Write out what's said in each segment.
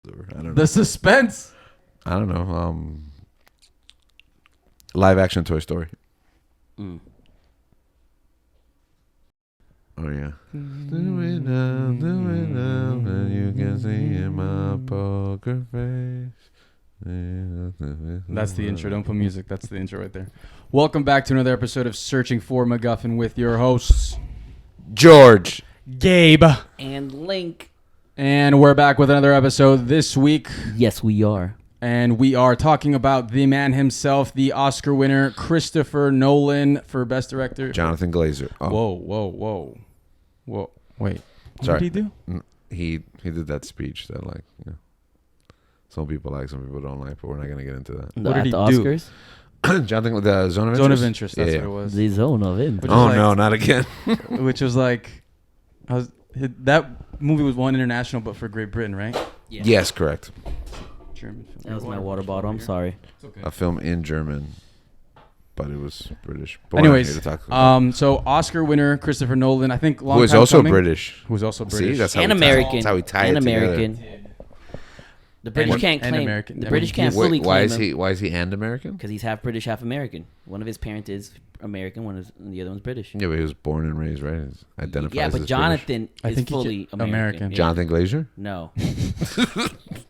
I don't know. The suspense. I don't know. Live action Toy Story. Mm. Oh yeah. Do it now, and you can see in my poker face. That's the intro. Don't put music. That's the intro right there. Welcome back to another episode of Searching for McGuffin with your hosts, George. Gabe. And Link. And we're back with another episode this week. Yes, we are. And we are talking about the man himself, the Oscar winner, Christopher Nolan for Best Director. Jonathan Glazer. Oh. Whoa. Wait. What Sorry. did he do? He did that speech that some people like, some people don't like, but we're not gonna get into that. What did he the do? Oscars? Jonathan, the Zone of Interest. Zone of Interest. That's Yeah. what it was. The Zone of Interest. Which Oh is no, like- not again. Which was like, that movie was won international, but for Great Britain, right? Yeah. Yes, correct. German film. That was my water bottle. I'm sorry. It's okay. A film in German, but it was British. But we're not Anyways, here to talk about so Oscar winner Christopher Nolan, I think long who is time also coming. British. Who's also British. See, that's how And we American. That's how we tie and it together. American. The British And- can't and claim. American. The I British mean, can't Wait, fully why claim is him he? Why is he and American? because he's half British, half American. One of his parents is American. And the other one's British. Yeah, but he was born and raised, right? He's identifies Yeah, but as Jonathan I is think he fully can- American. American. Yeah. Jonathan Glazer. No.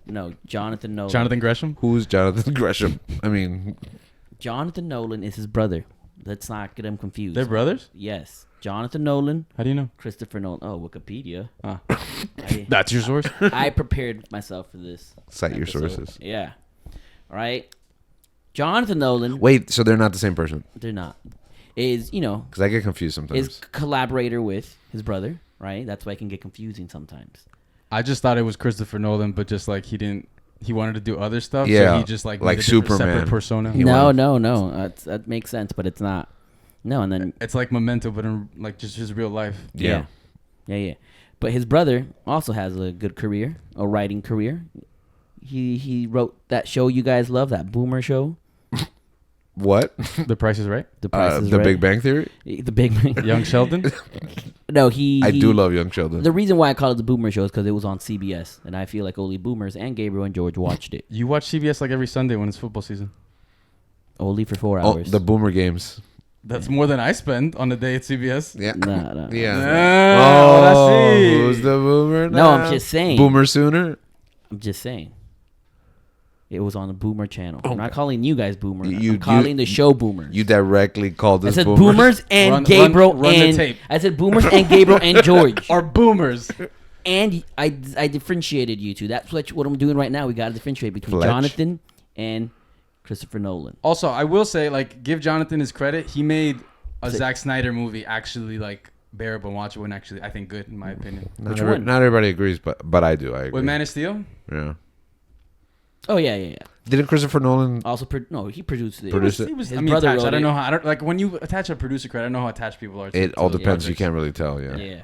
No, Jonathan Nolan. Jonathan Gresham. Who's Jonathan Gresham? I mean, Jonathan Nolan is his brother. Let's not get him confused. They're brothers? Yes. Jonathan Nolan, How do you know? Christopher Nolan. Oh, Wikipedia. Ah. I, That's your source? I prepared myself for this. cite your episode. sources. Yeah. All right. Jonathan Nolan, Wait, so they're not the same person? they're not, is, Because I get confused sometimes. is collaborator with his brother, right? That's why it can get confusing sometimes. I just thought it was Christopher Nolan, but just like he wanted to do other stuff. Yeah, So he just like like made a different Superman. separate persona. He No, wanted- that makes sense, but it's not. No, and then It's like Memento, but in like just his real life. Yeah. Yeah. But his brother also has a good career, a writing career. He wrote that show you guys love, that Boomer show. What? The Price is Right. The Price is the Right. Big Bang Theory? The Big Bang. Young Sheldon. No, I do love Young Sheldon. The reason why I call it the Boomer show is because it was on CBS, and I feel like only Boomers and Gabriel and George watched it. You watch CBS like every Sunday when it's football season. Only for 4 Oh, hours. the Boomer Games. That's more than I spend on a day at CBS. Yeah. Nah. Yeah. Oh, see. Who's the Boomer No, now? I'm just saying. Boomer Sooner? I'm just saying. It was on the Boomer channel. I'm Okay. not calling you guys Boomer. You- I'm calling you- the show Boomers. You directly called I us said Boomers. Boomers and Run- Gabriel run the and tape. I said Boomers and Gabriel and George. Are boomers. And I differentiated you two. That's what I'm doing right now. We got to differentiate between Fletch. Jonathan and Christopher Nolan. Also, I will say, like, give Jonathan his credit. He made a Say- Zack Snyder movie actually like bearable and watchable and actually I think good in my opinion. Which one? Not everybody agrees, but I do. I agree. With Man of Steel. Yeah. Oh yeah. Didn't Christopher Nolan Also, he produced it. Produce it? He was, His I mean, brother attached. I wrote don't it. know how. I don't like when you attach a producer credit. I don't know how attached people are. It all to depends. You projects. can't really tell, yeah. Yeah.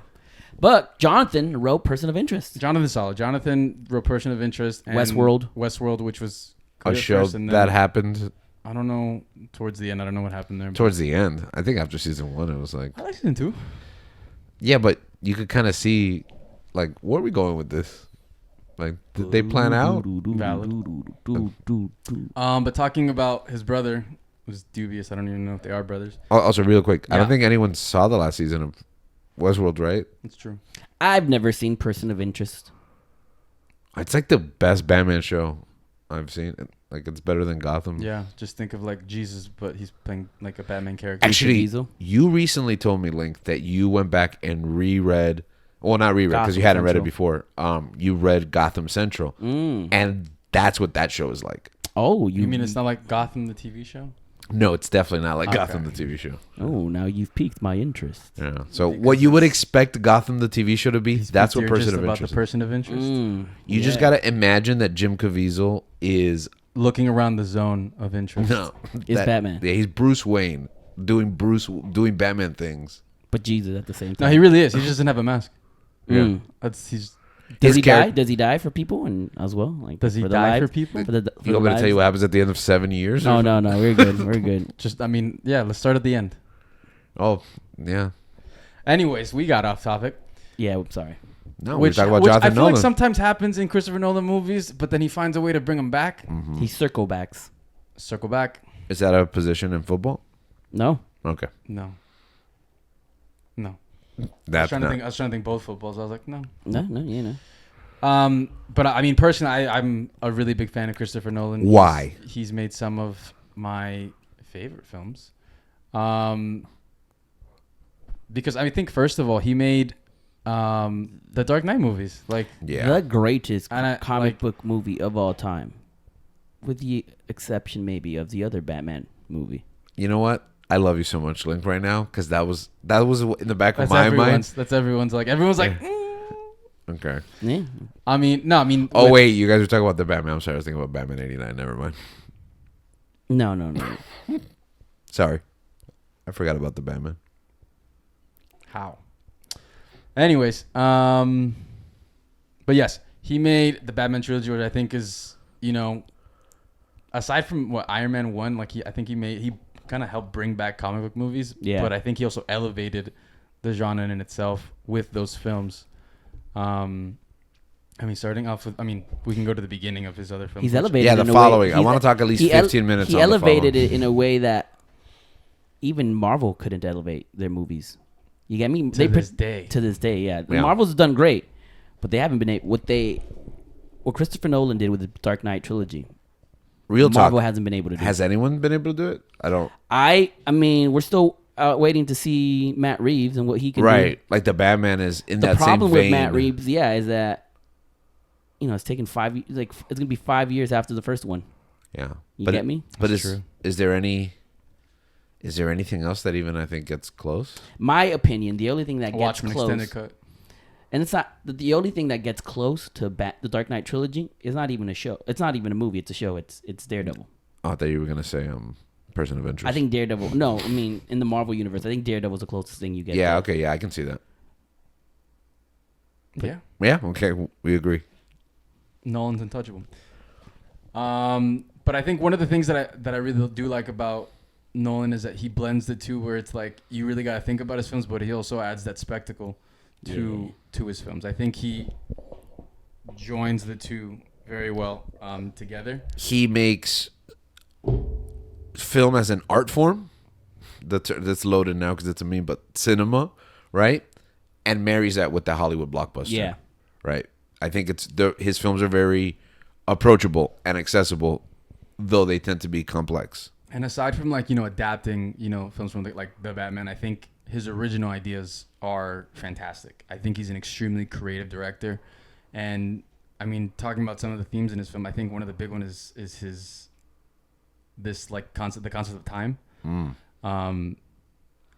But Jonathan wrote Person of Interest. Jonathan solid. Jonathan wrote Person of Interest. And Westworld, which was A good at show first, and then, that happened I don't know towards the end. I don't know what happened there. but- towards the end. I think after season 1, it was like, I like season 2. yeah, but you could kind of see, like, where are we going with this? Like, did they plan out? But talking about his brother was dubious. I don't even know if they are brothers. Also, real quick, I Yeah. don't think anyone saw the last season of Westworld, right? It's true. I've never seen Person of Interest. It's like the best Batman show I've seen. Like, it's better than Gotham. Yeah, just think of like Jesus, but he's playing like a Batman character. Actually, Diesel? you recently told me, Link, that you went back and reread. Well, not reread because you hadn't read it before. You read Gotham Central, and that's what that show is like. Oh, You mean it's not like Gotham the TV show? No, it's definitely not like Okay. Gotham the TV show. Oh, now you've piqued my interest. Yeah. So what you would expect Gotham the TV show to be, that's what You're Person just of about Interest the is. person of interest. You just gotta imagine that Jim Caviezel is Looking around the zone of interest. Is Batman. Yeah, he's Bruce Wayne doing Batman things. But Jesus at the same No, time. he really is. He just doesn't have a mask. Mm. He's Does His he charac- die? Does he die for people and as well? Like Does he for the die lives? for people? For the, for You the want me to tell lives? you what happens at the end of 7 years? No, we're good. We're good. Just, I mean, yeah. Let's start at the end. Oh, yeah. Anyways, we got off topic. Yeah, I'm sorry. No, we're talking about Jonathan I feel Nolan. like sometimes happens in Christopher Nolan movies, but then he finds a way to bring them back. Mm-hmm. He circle backs. Circle back. Is that a position in football? No. Okay. No. I That's was trying to think both footballs. I was like, no. You know. But I mean, personally, I'm a really big fan of Christopher Nolan. Why? He's made some of my favorite films. Because I think first of all, he made the Dark Knight movies. Like, the greatest comic like, book movie of all time, with the exception maybe of the other Batman movie. You know what? I love you so much, Link, right now, because that was in the back of my mind. That's everyone's like. Okay. Yeah. I mean. Oh wait, you guys were talking about the Batman. I'm sorry, I was thinking about Batman '89. Never mind. No. Sorry, I forgot about the Batman. How? Anyways, but yes, he made the Batman trilogy, which I think is, aside from what Iron Man 1, like he kind of helped bring back comic book movies. Yeah. But I think he also elevated the genre in itself with those films. Starting off with, we can go to the beginning of his other films. He's elevated. Yeah, the following. I want to talk at least 15 minutes. He elevated it in a way that even Marvel couldn't elevate their movies. You get me? To this day, yeah. Marvel's done great, but they haven't been able. What Christopher Nolan did with the Dark Knight trilogy. Marvel hasn't been able to do. Has anyone been able to do it? I don't. I mean, we're still waiting to see Matt Reeves and what he can do. Right, like the Batman is in that same vein. The problem with Matt Reeves, is that it's taken 5 years. Like it's gonna be 5 years after the first one. Yeah, you get me? But is there anything else that even I think gets close? My opinion, the only thing that gets close, extended cut. And it's not the only thing that gets close to the Dark Knight trilogy is not even a show. It's not even a movie. It's a show. It's Daredevil. Oh, I thought you were gonna say Person of Interest. I think Daredevil. No, I mean in the Marvel universe, I think Daredevil's the closest thing you get. Yeah. Okay. Yeah, I can see that. Yeah. Yeah. Okay. We agree. Nolan's untouchable. But I think one of the things that I really do like about Nolan is that he blends the two, where it's like you really got to think about his films, but he also adds that spectacle to his films. I think he joins the two very well together. He makes film as an art form. That's loaded now because it's a meme, but cinema, right? And marries that with the Hollywood blockbuster. Yeah. Right. I think his films are very approachable and accessible, though they tend to be complex. And aside from adapting films from like the Batman, I think his original ideas are fantastic. I think he's an extremely creative director, and talking about some of the themes in his film, I think one of the big ones is the concept of time. And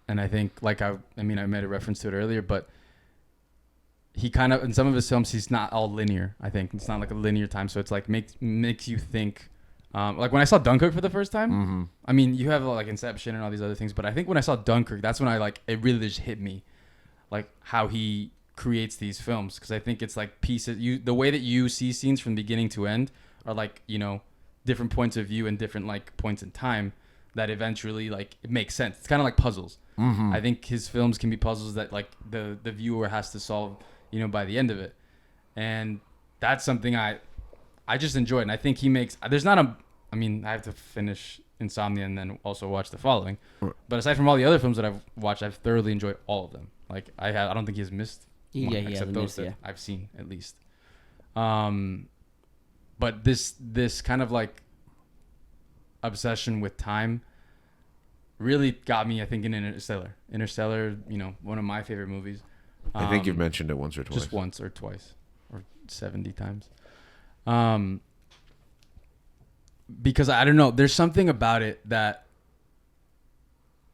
I think I made a reference to it earlier, but he kind of in some of his films he's not all linear. I think it's not like a linear time, so it's like makes you think. Like when I saw Dunkirk for the first time, you have like Inception and all these other things, but I think when I saw Dunkirk, that's when it really just hit me, like how he creates these films, because I think it's like pieces. The way that you see scenes from beginning to end are like different points of view and different like points in time that eventually like it makes sense. It's kind of like puzzles. I think his films can be puzzles that like the viewer has to solve, by the end of it, and that's something I just enjoyed. And I think he makes. There's not a. I have to finish Insomnia and then also watch the following. But aside from all the other films that I've watched, I've thoroughly enjoyed all of them. Like I don't think he's missed one, except those that I've seen at least. But this kind of like obsession with time really got me, I think, in Interstellar. Interstellar, one of my favorite movies. I think you've mentioned it once or twice. Just once or twice, or 70 times. Because I don't know, there's something about it that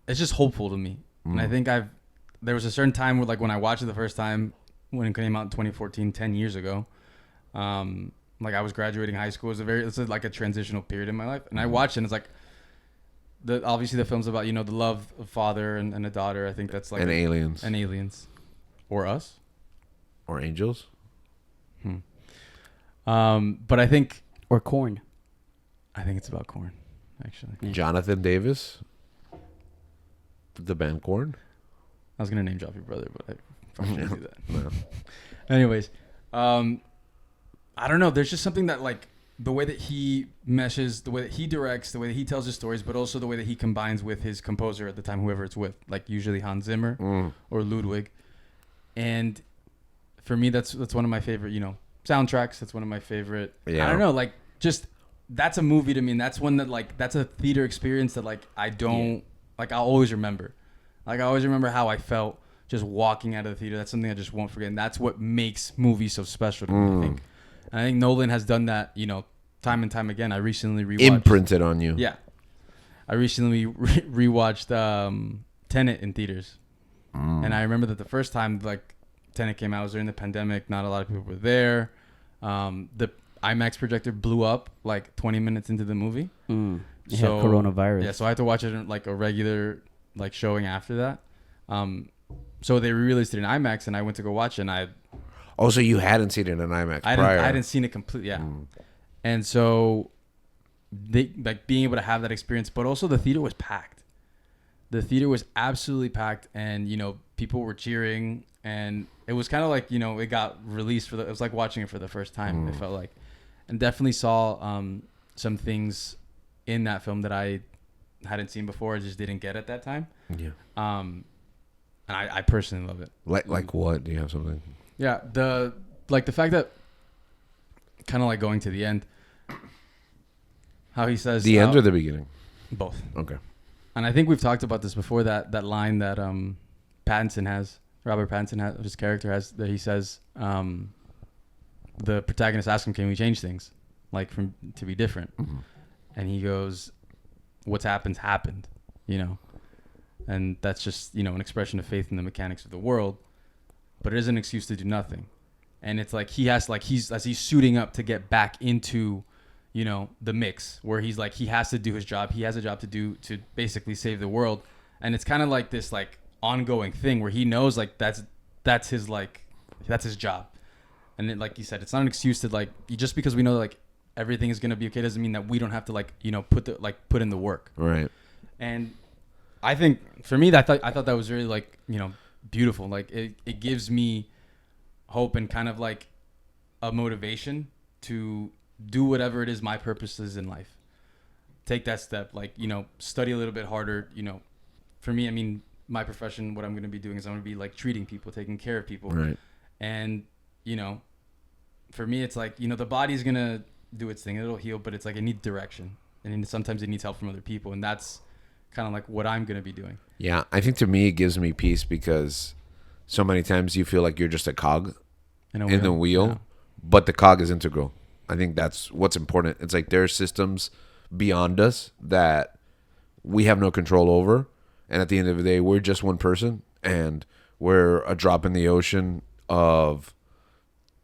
it's just hopeful to me. And I think there was a certain time where like when I watched it the first time when it came out in 2014, 10 years ago, like I was graduating high school. It's like a transitional period in my life. And I watched it and it's like, obviously the film's about, the love of father and a daughter. I think that's like. And aliens. And aliens. Or us. Or angels. But I think. Or corn. I think it's about corn, actually. Yeah. Jonathan Davis. The band Korn. I was going to name drop your brother, but Probably shouldn't do that. No. Anyways, I don't know. There's just something that like the way that he meshes, the way that he directs, the way that he tells his stories, but also the way that he combines with his composer at the time, whoever it's with, like usually Hans Zimmer or Ludwig. And for me, that's one of my favorite, soundtracks. That's one of my favorite. Yeah. I don't know, like just that's a movie to me, and that's one that like that's a theater experience that like I don't like. I'll always remember. Like I always remember how I felt just walking out of the theater. That's something I just won't forget, and that's what makes movies so special to me. I think. And I think Nolan has done that, time and time again. I recently rewatched. Imprinted on you. Yeah. I recently rewatched Tenet in theaters. And I remember that the first time, like, Tenet came out, it was during the pandemic. Not a lot of people were there. The IMAX projector blew up, like, 20 minutes into the movie. It had coronavirus. Yeah, so I had to watch it in, like, a regular, like, showing after that. So they re-released it in IMAX, and I went to go watch it, and I... Oh, so you hadn't seen it in IMAX prior? I hadn't seen it completely, yeah. And so, they like being able to have that experience, but also the theater was packed. The theater was absolutely packed, and people were cheering, and it was kind of like it got released it was like watching it for the first time. It felt like, and definitely saw some things in that film that I hadn't seen before. I just didn't get at that time. Yeah. And I personally love it. Like what? Do you have something? Yeah, the fact that kind of like going to the end, how he says the end or the beginning? Both. Okay. And I think we've talked about this before, that line that Robert Pattinson has, his character has, that he says, the protagonist asks him, can we change things like to be different? Mm-hmm. And he goes, what's happened, and that's just, an expression of faith in the mechanics of the world, but it is an excuse to do nothing. And it's like as he's suiting up to get back into, the mix, where he's like, he has to do his job. He has a job to do to basically save the world. And it's kind of like this like ongoing thing where he knows like that's his job. And then, like you said, it's not an excuse to like, just because we know like everything is going to be okay doesn't mean that we don't have to like, put in the work. Right. And I think for me, I thought that was really like, beautiful. Like it gives me hope and kind of like a motivation to do whatever it is my purpose is in life. Take that step, like, study a little bit harder. For me, I mean, my profession, what I'm going to be doing is I'm going to be like treating people, taking care of people. Right. And, for me, it's like, the body's going to do its thing. It'll heal, but it's like it needs direction. And sometimes it needs help from other people. And that's kind of like what I'm going to be doing. Yeah, I think to me it gives me peace because so many times you feel like you're just a cog in the wheel, yeah. But the cog is integral. I think that's what's important. It's like there are systems beyond us that we have no control over, and at the end of the day, we're just one person, and we're a drop in the ocean of,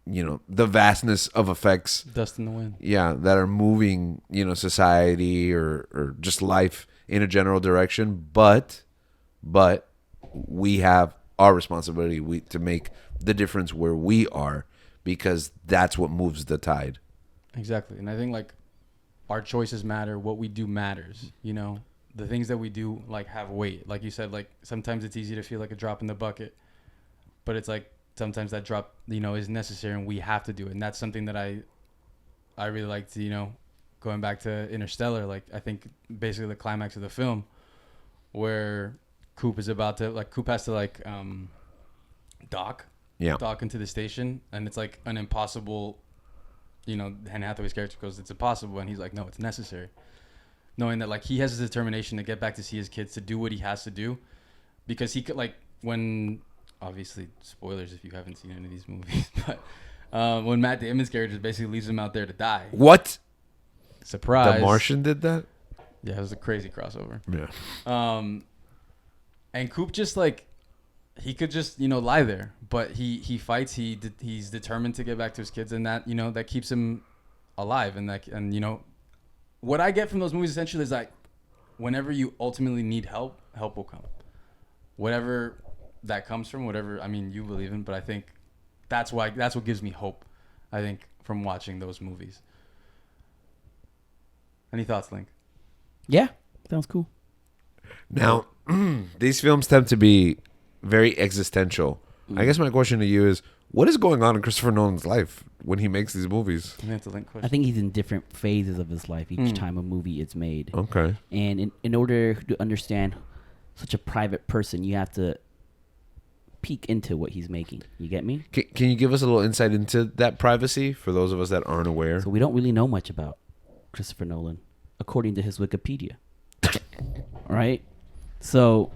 the vastness of effects. Dust in the wind. Yeah, that are moving, society or just life in a general direction, but we have our responsibility to make the difference where we are, because that's what moves the tide. Exactly. And I think like our choices matter, what we do matters, the things that we do like have weight. Like you said, like sometimes it's easy to feel like a drop in the bucket, but it's like sometimes that drop, is necessary and we have to do it. And that's something that I really like to, going back to Interstellar, like I think basically the climax of the film where Coop has to dock into the station, and it's like an impossible, Anne Hathaway's character goes, it's impossible, and he's like, no, it's necessary, knowing that like he has his determination to get back to see his kids, to do what he has to do, because he could, like, when, obviously spoilers if you haven't seen any of these movies, but when Matt Damon's character basically leaves him out there to die. What? Surprise. The Martian did that? Yeah, it was a crazy crossover. Yeah. And Coop just like, he could just, lie there, but he fights. He's determined to get back to his kids, and that, that keeps him alive. And what I get from those movies essentially is like, whenever you ultimately need help will come. Whatever that comes from, whatever, I mean, you believe in, but I think that's what gives me hope, I think, from watching those movies. Any thoughts, Link? Yeah, sounds cool. Now, these films tend to be very existential I guess my question to you is, what is going on in Christopher Nolan's life when he makes these movies? I think he's in different phases of his life each time a movie is made. Okay. And in order to understand such a private person, you have to peek into what he's making. You get me? Can you give us a little insight into that privacy for those of us that aren't aware? So we don't really know much about Christopher Nolan, according to his Wikipedia. All right? So...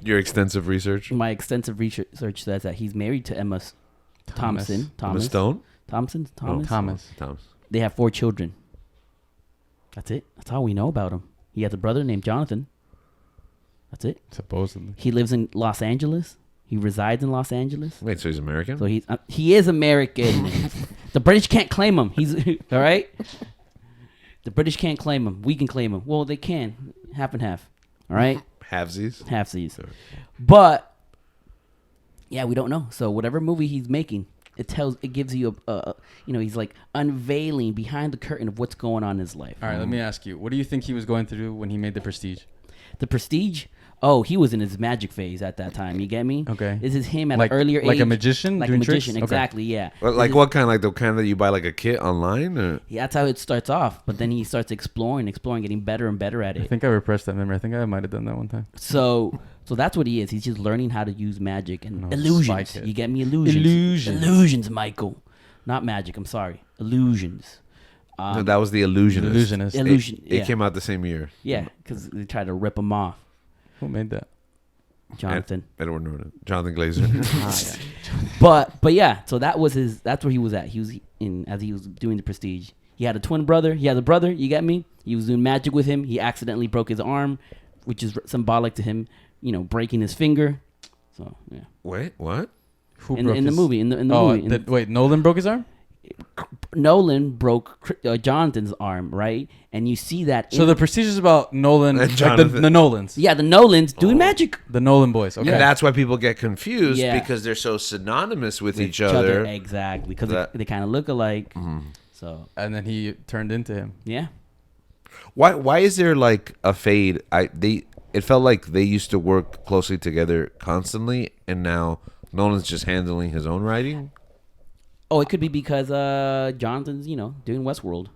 Your extensive research? My extensive research says that he's married to Emma Thompson. Emma Stone? Thomas. Thomas. They have 4 children. That's it. That's all we know about him. He has a brother named Jonathan. That's it. Supposedly. He lives in Los Angeles. He resides in Los Angeles. Wait, so he's American? So he is American. The British can't claim him. He's all right. The British can't claim him. We can claim him. Well, they can. Half and half. All right. Halfsies. Sorry. But yeah, we don't know. So whatever movie he's making, it gives you he's like unveiling behind the curtain of what's going on in his life. All right, let me ask you, what do you think he was going through when he made The Prestige? The Prestige? Oh, he was in his magic phase at that time. You get me? Okay. This is him at an earlier age. Like a magician? Like doing a magician, tricks? exactly, yeah. Like what kind? Like the kind that you buy like a kit online? Or? Yeah, that's how it starts off. But then he starts exploring, getting better and better at it. I think I repressed that memory. I think I might have done that one time. So that's what he is. He's just learning how to use magic and illusions. You get me? Illusions, Michael. Not magic, I'm sorry. Illusions. No, that was The Illusionist. It came out the same year. Yeah, because they tried to rip him off. Who made that? Jonathan. Edward Norton. Jonathan Glazer. But yeah, so that's where he was at. He was as he was doing The Prestige. He had a twin brother. He had a brother, you get me? He was doing magic with him. He accidentally broke his arm, which is symbolic to him, breaking his finger. So, yeah. Wait, what? Who broke the movie? In the movie. Wait, Nolan broke his arm? Nolan broke Jonathan's arm, right? And you see that. So The Prestige is about Nolan, like the Nolans. Yeah, the Nolans doing magic. The Nolan boys. Okay. And that's why people get confused because they're so synonymous with each other. Exactly, because they kind of look alike. Mm-hmm. So. And then he turned into him. Yeah. Why is there like a fade? It felt like they used to work closely together constantly, and now Nolan's just handling his own writing. Oh, it could be because Jonathan's, doing Westworld.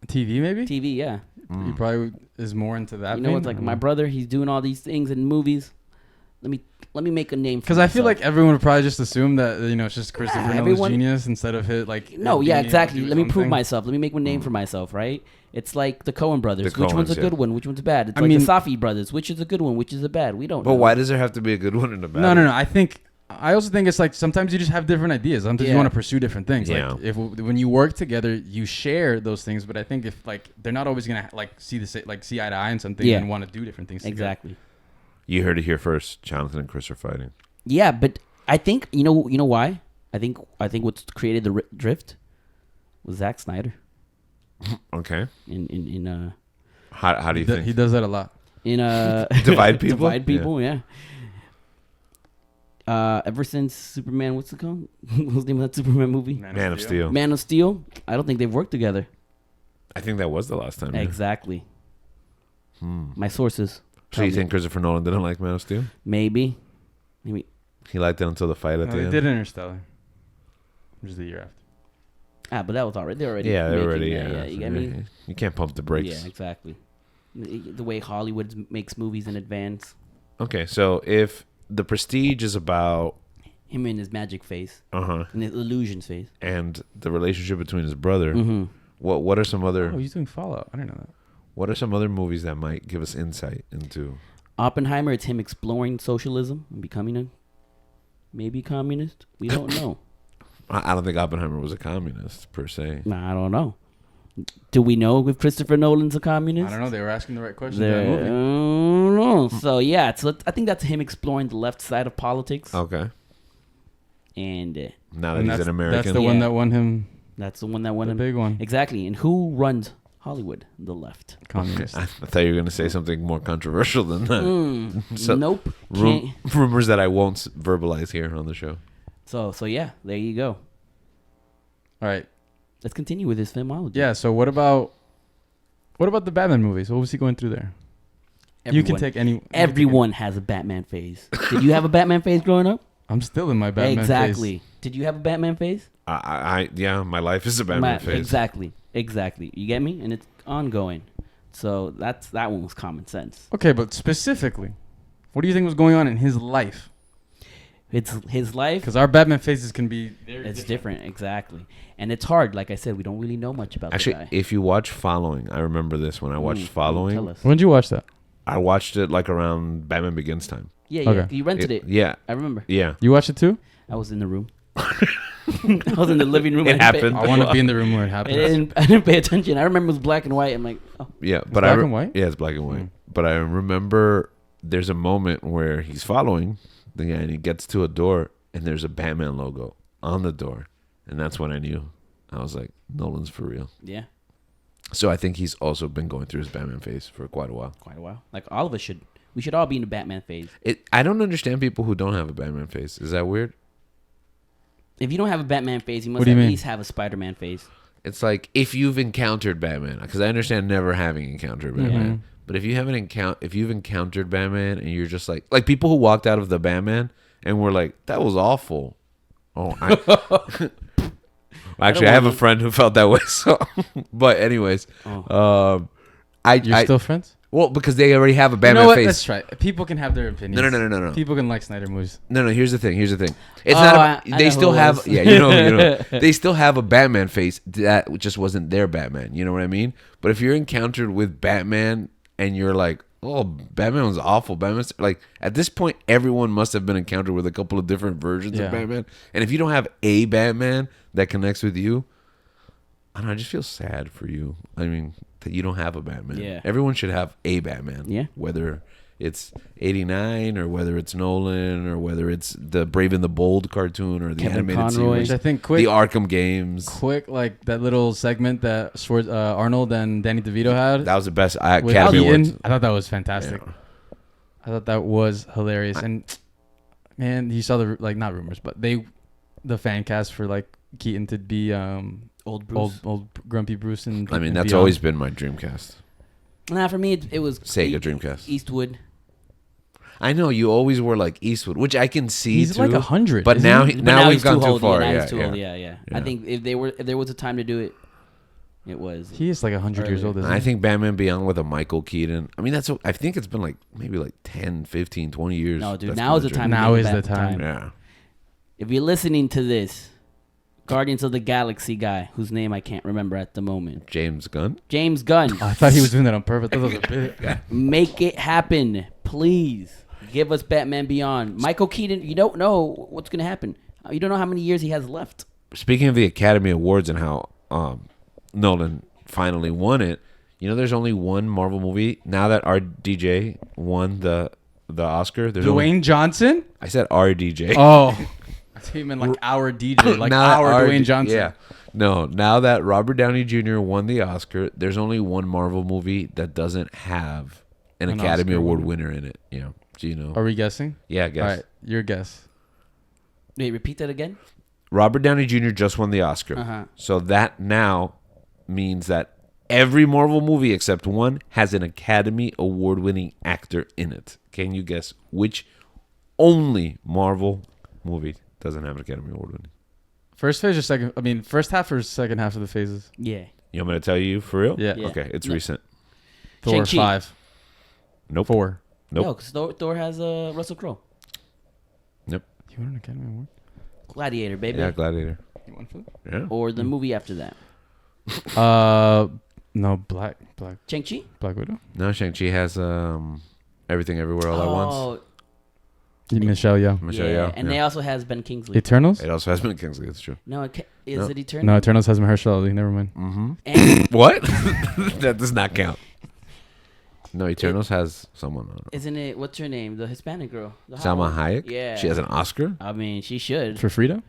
TV, maybe? TV, yeah. He probably is more into that. It's like my brother, he's doing all these things in movies. Let me make a name for Because I feel like everyone would probably just assume that, it's just Christopher Nolan's genius instead of his, like... No, yeah, exactly. Let me prove myself. Let me make a name for myself, right? It's like the Coen brothers. Which one's a good one? Which one's bad? It's like the Safdie brothers. Which is a good one? Which is a bad? We don't know. But why does there have to be a good one and a bad one? No. I also think it's like sometimes you just have different ideas. Sometimes you want to pursue different things. Yeah. Like when you work together, you share those things. But I think if like they're not always gonna see eye to eye on something and want to do different things. Exactly. Together. You heard it here first. Jonathan and Chris are fighting. Yeah, but I think you know why? I think what's created the drift was Zack Snyder. Okay. In how do you think he does that a lot? In divide people? Divide people, yeah. Ever since Superman, what's it called? What's the name of that Superman movie? Man of Steel. Man of Steel. I don't think they've worked together. I think that was the last time. Exactly. My sources. So you think Christopher Nolan didn't like Man of Steel? Maybe. He liked it until the fight at the end. They did Interstellar, which is the year after. But that was already. They're already. Yeah, they're already. Yeah, you get me? You can't pump the brakes. Yeah, exactly. The way Hollywood makes movies in advance. Okay, so if The Prestige is about him in his magic phase, in his illusions phase, and the relationship between his brother, what are some other? Oh, he's doing Fallout. I didn't know that. What are some other movies that might give us insight into? Oppenheimer. It's him exploring socialism and becoming maybe communist. We don't know. I don't think Oppenheimer was a communist per se. Nah, I don't know. Do we know if Christopher Nolan's a communist? I don't know. They were asking the right questions. No. So yeah, I think that's him exploring the left side of politics. Okay. And now that he's an American, that's the one that won him. That's the one that won him. The big one. Exactly. And who runs Hollywood? The left. Communist. I thought you were going to say something more controversial than that. Nope. Rumors that I won't verbalize here on the show. So yeah, there you go. All right. Let's continue with his filmology. Yeah. So what about the Batman movies? What was he going through there? Everyone, you can take any. Everyone has a Batman phase. Did you have a Batman phase growing up? I'm still in my Batman Exactly. phase. Did you have a Batman phase? Yeah, my life is a Batman phase. Exactly. You get me? And it's ongoing. So that one was common sense. Okay, but specifically, what do you think was going on in his life? It's his life. Because our Batman phases can be very different, exactly. And it's hard. Like I said, we don't really know much about the guy. If you watch Following, I remember this when I watched Following. Tell us. When did you watch that? I watched it like around Batman Begins time. Yeah. Okay. You rented it. Yeah. I remember. Yeah. You watched it too? I was in the room. I was in the living room. It happened. I want to be in the room where it happened. I didn't pay attention. I remember it was black and white. I'm like, oh. Yeah, but black and white? Yeah, it's black and white. But I remember there's a moment where he's following the guy and he gets to a door and there's a Batman logo on the door. And that's when I knew. I was like, Nolan's for real. Yeah. So I think he's also been going through his Batman phase for quite a while. Like all of us should. We should all be in the Batman phase. I don't understand people who don't have a Batman phase. Is that weird? If you don't have a Batman phase, you must What do you at mean? least have a Spider-Man phase. It's like if you've encountered Batman, because I understand never having encountered Batman. But if you haven't if you've encountered Batman and you're just like people who walked out of the Batman and were like, that was awful. Oh, actually, I have a friend who felt that way. So, but anyways, You're still friends? Well, because they already have a Batman you know what? face. That's right. People can have their opinions. No. People can like Snyder movies. No. Here's the thing. It's not. They still have. Yeah, you know. They still have a Batman face that just wasn't their Batman. You know what I mean? But if you're encountered with Batman and you're like, oh, Batman was awful. Batman's like at this point, everyone must have been encountered with a couple of different versions of Batman. And if you don't have a Batman that connects with you, I don't know. I just feel sad for you. I mean, that you don't have a Batman. Yeah. Everyone should have a Batman. Yeah. Whether it's 89 or whether it's Nolan or whether it's the Brave and the Bold cartoon or the Kevin animated Conroy. series. Which I think the Arkham games. Like that little segment that Arnold and Danny DeVito had. That was the best with Academy Keaton. Awards. I thought that was fantastic. Yeah. I thought that was hilarious. And man, you saw the not rumors, but the fan cast for like Keaton to be Old Bruce. old grumpy Bruce. And I mean, and that's beyond. always been my Dreamcast. Nah, for me, it was Sega Dreamcast. Eastwood. I know you always were like Eastwood, which I can see. He's too, like 100. but now But now we've he's gone too old. far. Yeah, now Yeah, he's too old. Yeah. I think if there was a time to do it, it was. He is like 100 years old. Isn't I he? think Batman Beyond with a Michael Keaton. I mean, I think it's been like maybe like 10, 15, 20 years. No, dude. That's Now is been the time. Now is the time. Yeah. If you're listening to this, Guardians of the Galaxy guy, whose name I can't remember at the moment, James Gunn. James Gunn. Oh, I thought he was doing that on purpose. That was a bit. Make it happen, please. Give us Batman Beyond. Michael Keaton. You don't know what's gonna happen. You don't know how many years he has left. Speaking of the Academy Awards and how Nolan finally won it, you know, there's only one Marvel movie now that RDJ won the Oscar. There's Dwayne Johnson. I said RDJ. Oh, I thought you meant like our DJ, like Now that our Dwayne Johnson. Yeah. No, now that Robert Downey Jr. won the Oscar, there's only one Marvel movie that doesn't have an Academy Oscar Award winner. winner in it. Yeah. Do you know? Are we guessing? Yeah, I guess. All right, your guess. Wait, repeat that again. Robert Downey Jr. just won the Oscar. Uh-huh. So that now means that every Marvel movie except one has an Academy Award-winning actor in it. Can you guess which only Marvel movie doesn't have an Academy Award-winning? First phase or second? I mean, first half or second half of the phases? Yeah. You want me to tell you for real? Yeah. Okay, it's No. recent. Thor Shang-Chi. 5. Nope. 4. Nope. No, because Thor has Russell Crowe. Nope. You won an Academy Award? Gladiator, baby. Yeah, Gladiator. You won for that? Yeah. Or the movie after that. No, Black Shang-Chi? Widow. No, Shang-Chi has Everything Everywhere All at Once. Michelle Yeoh. Michelle yeah. Yeoh. And they also has Ben Kingsley. Eternals? It also has been Kingsley. That's true. No, is No. it Eternal? No, Eternals has Mahershala Ali. Never mind. Mm-hmm. And What? That does not count. No, Eternals has someone on it. isn't it, what's her name? The Hispanic girl. The hot Salma one. Hayek? Yeah. She has an Oscar? I mean, she should. For Frida?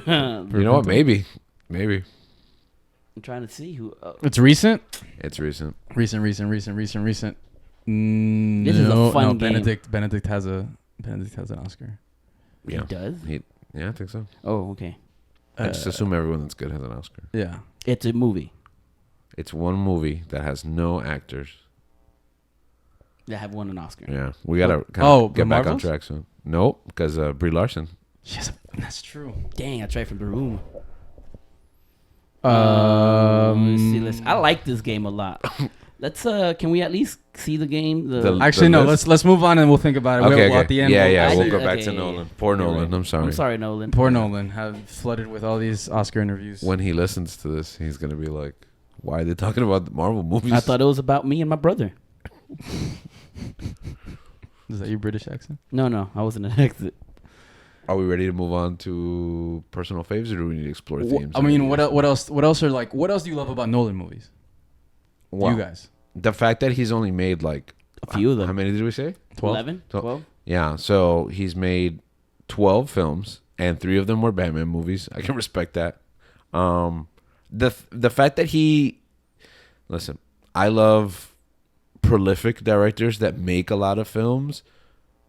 I'm You know what? Maybe. trying to see who. It's recent? It's recent. Recent. This is a fun game. Benedict has an Oscar. He Yeah. does? Yeah, I think so. Oh, okay. I just assume everyone that's good has an Oscar. Yeah. It's a movie It's one movie that has no actors. that have won an Oscar. Yeah. We got to Oh, get the back on Marvels? track soon. Nope, because Brie Larson. Yes, that's true. Dang, I tried from the room. Let's see. I like this game a lot. Let's can we at least see the game? Actually, no. Let's move on and we'll think about it. Okay, We'll at the end. We'll go back to Nolan. Poor You're Nolan. right. I'm sorry. I'm sorry, Nolan. Poor Nolan, have flooded with all these Oscar interviews. When he listens to this, he's gonna be like, "Why are they talking about the Marvel movies?" I thought it was about me and my brother. Is that your British accent? No, I wasn't an exit. Are we ready to move on to personal faves, or do we need to explore themes? I mean, what else? What else do you love about Nolan movies? Wow. You guys. The fact that he's only made like a few of them. How many did we say? 11? 12? Yeah, so he's made 12 films, and 3 of them were Batman movies. I can respect that. The fact that listen, I love prolific directors that make a lot of films,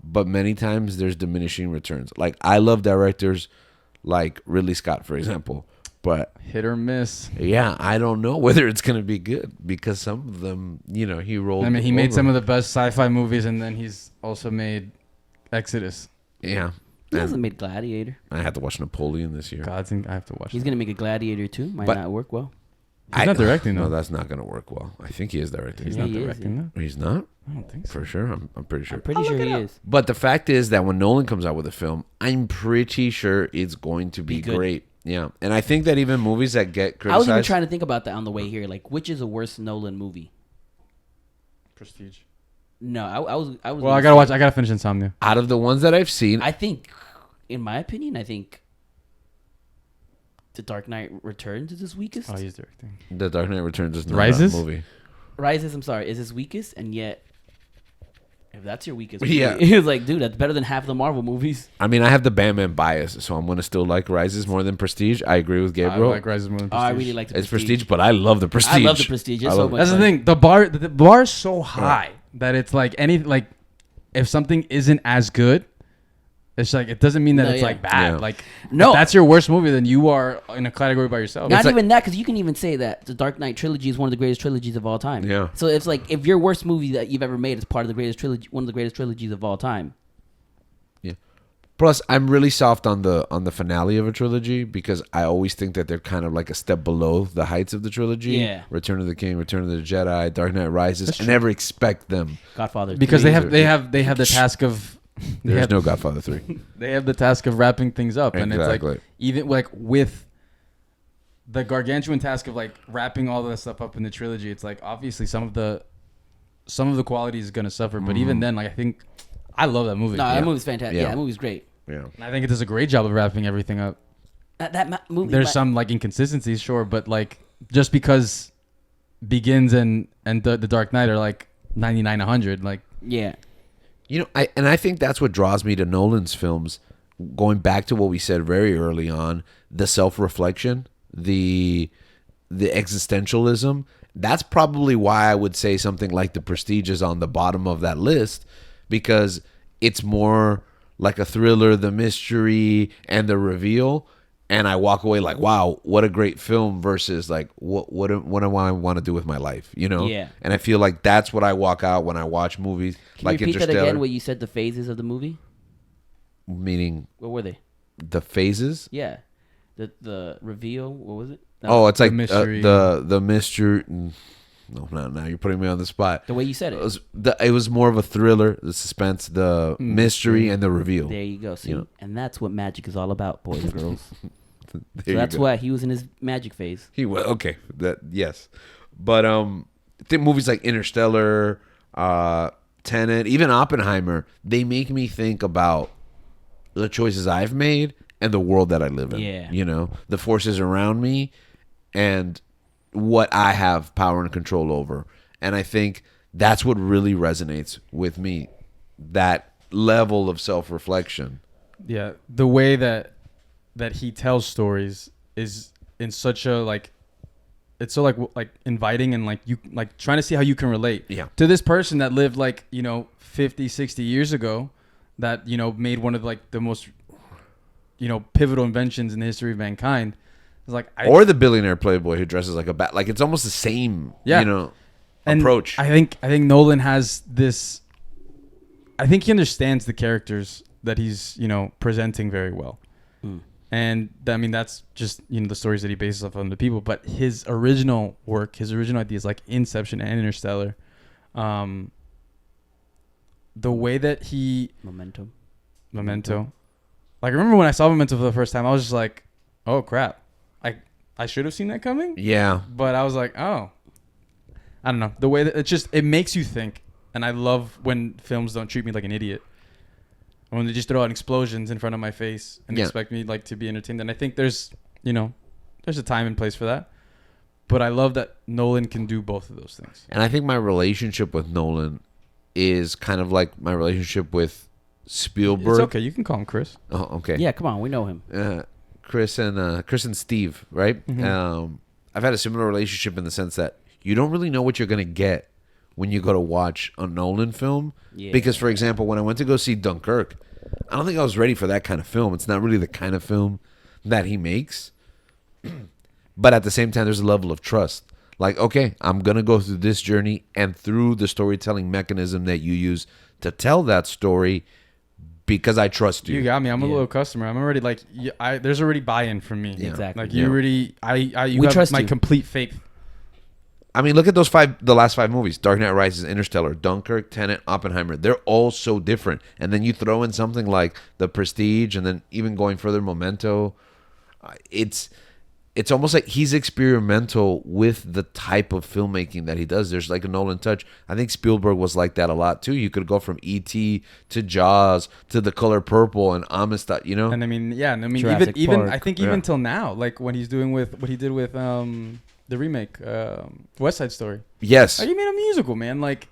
but many times there's diminishing returns. Like, I love directors like Ridley Scott, for example. But hit or miss. Yeah, I don't know whether it's gonna be good because some of them, he rolled. I mean, he made some of the best sci-fi movies, and then he's also made Exodus. Yeah, he hasn't made Gladiator. I had to watch Napoleon this year. I have to watch. He's gonna make a Gladiator too. Might not work well. He's not directing though. No, that's not gonna work well. I think he is directing. He's not directing. He's not. I don't think so. For sure, I'm pretty sure. I'm pretty sure he is. But the fact is that when Nolan comes out with a film, I'm pretty sure it's going to be great. Yeah, and I think that even movies that get criticized. I was even trying to think about that on the way here. Like, which is a worse Nolan movie? Prestige. No, I was. Well, I gotta finish Insomnia. Out of the ones that I've seen, I think, in my opinion, The Dark Knight Returns is his weakest. Oh, he's directing. The Dark Knight Returns is not Rises? a movie. Rises, I'm sorry, is his weakest, and yet, if that's your weakest Yeah. movie, it's like, dude, that's better than half the Marvel movies. I mean, I have the Batman bias, so I'm going to still like Rises more than Prestige. I agree with Gabriel. I like Rises more than Prestige. I really like the Prestige. It's Prestige, but I love the Prestige. I love the Prestige. It's so much That's fun. the thing. The bar is so high that it's like if something isn't as good, it's like it doesn't mean that it's like bad. Yeah. Like No. if that's your worst movie, then you are in a category by yourself. Not It's even that, because you can even say that the Dark Knight trilogy is one of the greatest trilogies of all time. Yeah. So it's like if your worst movie that you've ever made is part of the greatest trilogy, one of the greatest trilogies of all time. Yeah. Plus, I'm really soft on the finale of a trilogy because I always think that they're kind of like a step below the heights of the trilogy. Yeah. Return of the King, Return of the Jedi, Dark Knight Rises. I never expect them. Godfather. because 3. they have the task of There's no Godfather 3. they have the task of wrapping things up, and it's Exactly. like even like with the gargantuan task of like wrapping all that stuff up in the trilogy, it's like obviously some of the quality is gonna suffer, but even then, like I think I love that movie. No, that movie's fantastic. Yeah. Yeah, that movie's great. Yeah. And I think it does a great job of wrapping everything up. That movie. There's some like inconsistencies, sure, but like just because Begins and the Dark Knight are like 99, 100, like Yeah. I think that's what draws me to Nolan's films. Going back to what we said very early on, the self-reflection, the existentialism. That's probably why I would say something like The Prestige is on the bottom of that list, because it's more like a thriller, the mystery and the reveal. And I walk away like, wow, what a great film versus like, what do I want to do with my life, Yeah. And I feel like that's what I walk out when I watch movies. Can like you repeat that Interstellar. again? What you said, the phases of the movie? Meaning What were they? the phases. Yeah. The reveal. What was it? Oh, it's like mystery. the mystery. No, now you're putting me on the spot. The way you said it. It was more of a thriller, the suspense, the mystery, and the reveal. There you go. See, and that's what magic is all about, boys and girls. So you that's go. why he was in his magic phase. He was okay. Yes, but I think movies like Interstellar, Tenet, even Oppenheimer, they make me think about the choices I've made and the world that I live in. Yeah. The forces around me and what I have power and control over. And I think that's what really resonates with me, that level of self-reflection. yeah, the way that he tells stories is in such a like it's so like inviting and like you like trying to see how you can relate to this person that lived like 50, 60 years ago that made one of like the most pivotal inventions in the history of mankind. It's like or the billionaire playboy who dresses like a bat. Like it's almost the same And approach. I think Nolan has this. I think he understands the characters that he's presenting very well. And I mean, that's just the stories that he bases off on the people. But his original work, his original ideas, like Inception and Interstellar, the way that he Memento. Like, I remember when I saw Memento for the first time, I was just like, oh crap, I should have seen that coming. Yeah. But I was like, oh, I don't know, the way that it makes you think, and I love when films don't treat me like an idiot. When they just throw out explosions in front of my face and expect me to be entertained. And I think there's a time and place for that. But I love that Nolan can do both of those things. And I think my relationship with Nolan is kind of like my relationship with Spielberg. It's okay. You can call him Chris. Oh, okay. Yeah, come on. We know him. Chris and Steve, right? Mm-hmm. I've had a similar relationship in the sense that you don't really know what you're going to get when you go to watch a Nolan film. Yeah. Because, for example, when I went to go see Dunkirk, I don't think I was ready for that kind of film. It's not really the kind of film that he makes. But at the same time, there's a level of trust. Like, okay, I'm going to go through this journey, and through the storytelling mechanism that you use to tell that story, because I trust you. You got me. I'm a little customer. I'm already there's already buy-in from me. Yeah. Exactly. Like, you already, you have my complete faith. I mean, look at the last 5 movies: Dark Knight Rises, Interstellar, Dunkirk, Tenet, Oppenheimer. They're all so different. And then you throw in something like The Prestige, and then even going further, Memento. It's almost like he's experimental with the type of filmmaking that he does. There's like a Nolan touch. I think Spielberg was like that a lot too. You could go from E.T. to Jaws to The Color Purple and Amistad. And I mean, Jurassic even Park. I think even till now, like when he's doing what he did with the remake, West Side Story. Yes. You made a musical, man. Like,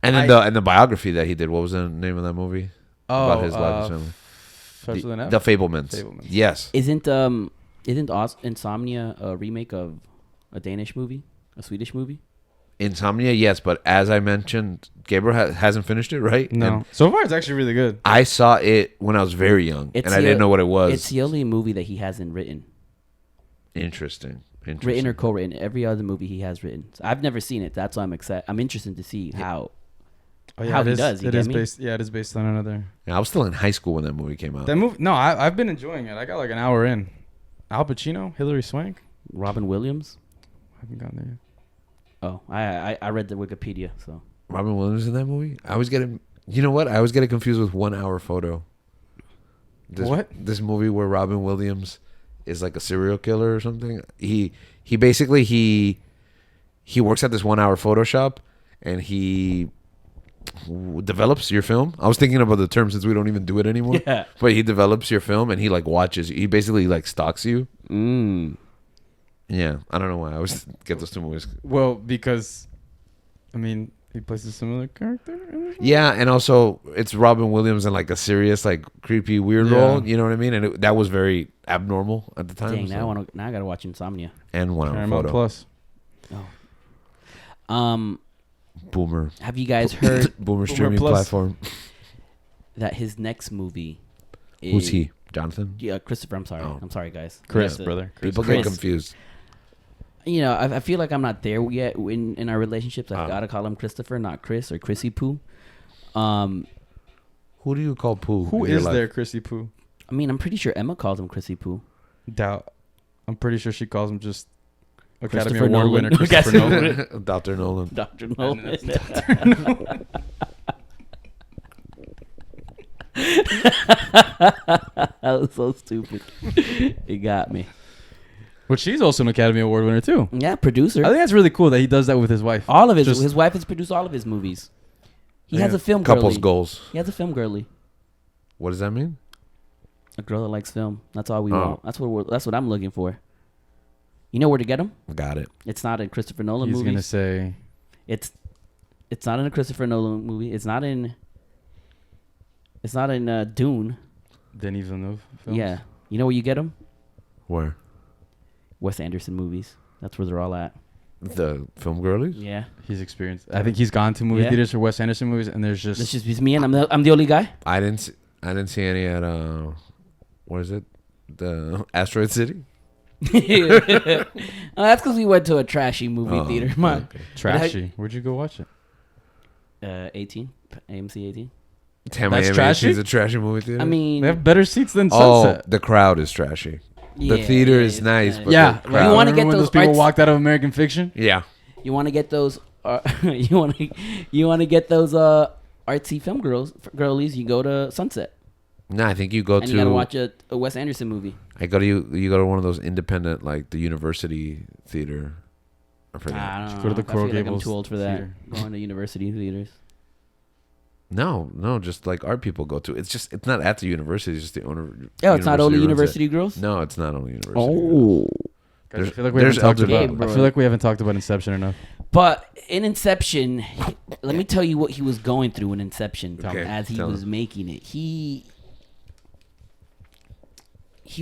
and then the biography that he did. What was the name of that movie? About his life and family. The Fablemans. Yes. Isn't Insomnia a remake of a Danish movie, a Swedish movie? Insomnia, yes, but as I mentioned, Gabriel hasn't finished it, right? No. And so far, it's actually really good. I saw it when I was very young, and I didn't know what it was. It's the only movie that he hasn't written. Interesting. Written or co-written. Every other movie he has written. So I've never seen it. That's why I'm excited. I'm interested to see how he does. It is based. Yeah, it is based on another. Yeah, I was still in high school when that movie came out. That movie. No, I've been enjoying it. I got like an hour in. Al Pacino, Hilary Swank, Robin Williams. I haven't gotten there yet. Oh, I read the Wikipedia. So Robin Williams in that movie. I always get it. You know what? I always get it confused with 1 Hour Photo. This movie where Robin Williams is like a serial killer or something. He basically he works at this 1 hour photo shop, and he develops your film. I was thinking about the term since we don't even do it anymore. Yeah. But he develops your film, and he watches. He basically stalks you. Yeah, I don't know why I always get those two movies. Well, because he plays a similar character. Yeah, and also it's Robin Williams in a serious, creepy, weird role. You know what I mean? And that was very abnormal at the time. Dang, now I gotta watch Insomnia and 1 Hour Paramount Photo. Plus. Oh. Boomer. Have you guys heard Boomer streaming platform that his next movie is, who's he? Jonathan? Yeah, Christopher. I'm sorry. Oh. I'm sorry, guys. Chris, brother. People get confused. I feel like I'm not there yet in our relationships. I've got to call him Christopher, not Chris or Chrissy Poo. Who do you call Pooh? Who is there, Chrissy Poo? I'm pretty sure Emma calls him Chrissy Poo. Doubt. I'm pretty sure she calls him just Academy Award winner Christopher Nolan. Dr. Nolan. Dr. Nolan. That was so stupid. It got me. But she's also an Academy Award winner too. Yeah, producer. I think that's really cool that he does that with his wife. All of his wife has produced all of his movies. He has a film girly. Couples goals. He has a film girly. What does that mean? A girl that likes film. That's all we want. That's what I'm looking for. You know where to get him? Got it. It's not in Christopher Nolan movies. He's gonna say it's not in a Christopher Nolan movie. It's not in Dune. Denis Villeneuve films? Yeah. You know where you get them? Where? Wes Anderson movies. That's where they're all at. The film girlies? Yeah. He's experienced. I think he's gone to movie theaters for Wes Anderson movies, and there's just... It's just me, and I'm the only guy. I didn't see any at what is it? The Asteroid City? That's because we went to a trashy movie theater. Okay. Trashy. Where'd you go watch it? 18. AMC 18. That's trashy? is a trashy movie theater. I mean, They have better seats than Sunset. the crowd is trashy. The yeah, theater yeah, is it's nice, kinda- but Yeah, the like, crowd. You wanna get remember when those those people arts- walked out of American Fiction? Yeah. You want to get those. You want to get those artsy film girlies. You go to Sunset, No, I think you go and to. you gotta watch a Wes Anderson movie. I go to you. You go to one of those independent, like the university theater. I forget. I don't know. Go to the I Coral feel like I'm Gables too old for that. theater. Going to university theaters. No, just like art people go to. It's not at the university. It's just the owner. Oh, it's not only runs it. university girls. No, it's not only university. Oh, Guys, I There's- feel like we there's haven't talked elder about. Gabe, bro. I feel like we haven't talked about Inception enough. but in Inception, let me tell you what he was going through in Inception Okay, as he tell was me. making it. He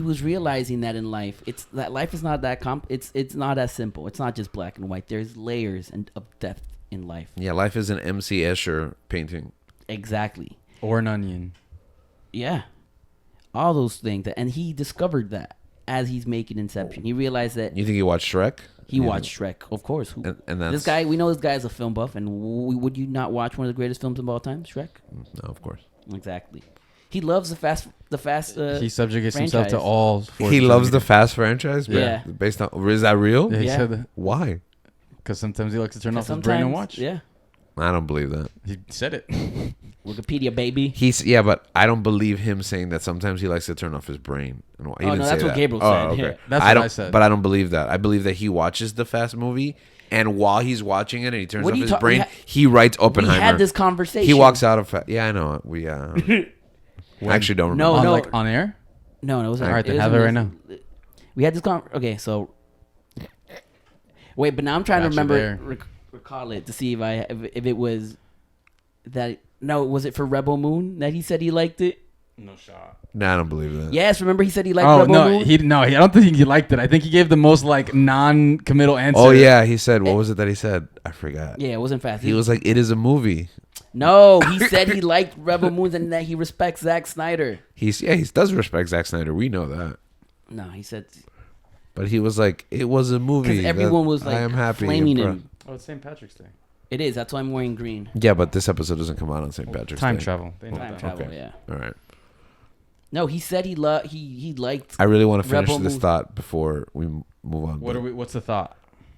was realizing that in life, life is not that it's not as simple. It's not just black and white. There's layers of depth in life. Yeah, life is an M.C. Escher painting. Exactly. Or an onion. Yeah. All those things. And he discovered that as he's making Inception. He realized that You think he watched Shrek? he watched Shrek, of course. And that's This guy, we know this guy is a film buff, and would you not watch one of the greatest films of all time, Shrek? No, of course. Exactly. He loves the fast. He subjugates himself to franchise. all. He loves the Fast franchise. Yeah. Based on, is that real? Yeah, he Yeah. said that Why? because sometimes he likes to turn off his brain and watch. Yeah. I don't believe that. He said it. Wikipedia, baby. But I don't believe him saying that sometimes he likes to turn off his brain. And he Oh, didn't no, say that's what that. Gabriel Oh, said. okay. Yeah. That's I what don't, I said. But I don't believe that. I believe that he watches the Fast movie, and while he's watching it and he turns What off are you his ta- brain, we ha- he writes We Oppenheimer. had this conversation. He walks out of. Yeah, I know. I actually don't remember. No, on, no. like on air. No, it wasn't. All right, then was have in it right this- We had this Okay, so. Wait, but now I'm trying to Gotcha remember, there. recall it to see if it was that. No, was it for Rebel Moon that he said he liked it? No shot. Nah, I don't believe that. Yes, remember he said he liked Oh Rebel no, Moon? I don't think he liked it. I think he gave the most like non-committal answer. Oh yeah, he said. What was it that he said? I forgot. Yeah, it wasn't fast. He was like, "It is a movie." No, he said he liked Rebel Moon and that he respects Zack Snyder. He does respect Zack Snyder. We know that. No, he said But he was like, "It was a movie." because everyone that was like I am happy flaming and him. Oh, it's St. Patrick's Day. It is. That's why I'm wearing green. Yeah, but this episode doesn't come out on St. Patrick's Time Day. travel. They know Time that. travel. Okay. Yeah. All right. No, he said he liked. I really want to finish Rebel this Moon. thought before we move on. What's the thought?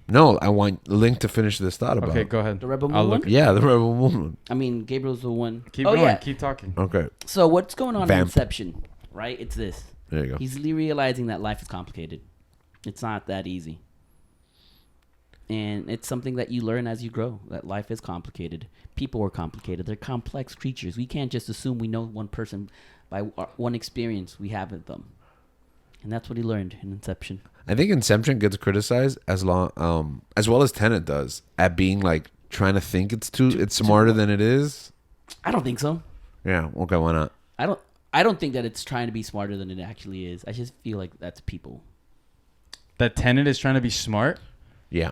No, I want Link to finish this thought about. Okay, go ahead. The Rebel I'll Moon look. one? Yeah, the Rebel Moon one. I mean, Gabriel's the one. Keep oh going. yeah. Keep talking. Okay, So what's going on in Vamp. Inception? Right? It's this. there you go. He's realizing that life is complicated. It's not that easy. And it's something that you learn as you grow, that life is complicated. People are complicated. They're complex creatures. We can't just assume we know one person by one experience we have with them. And that's what he learned in Inception. I think Inception gets criticized as well as Tenet does at being like trying to think it's smarter than it is. I don't think so. Yeah. Okay. Why not? I don't think that it's trying to be smarter than it actually is. I just feel like that's people. That Tenet is trying to be smart. Yeah.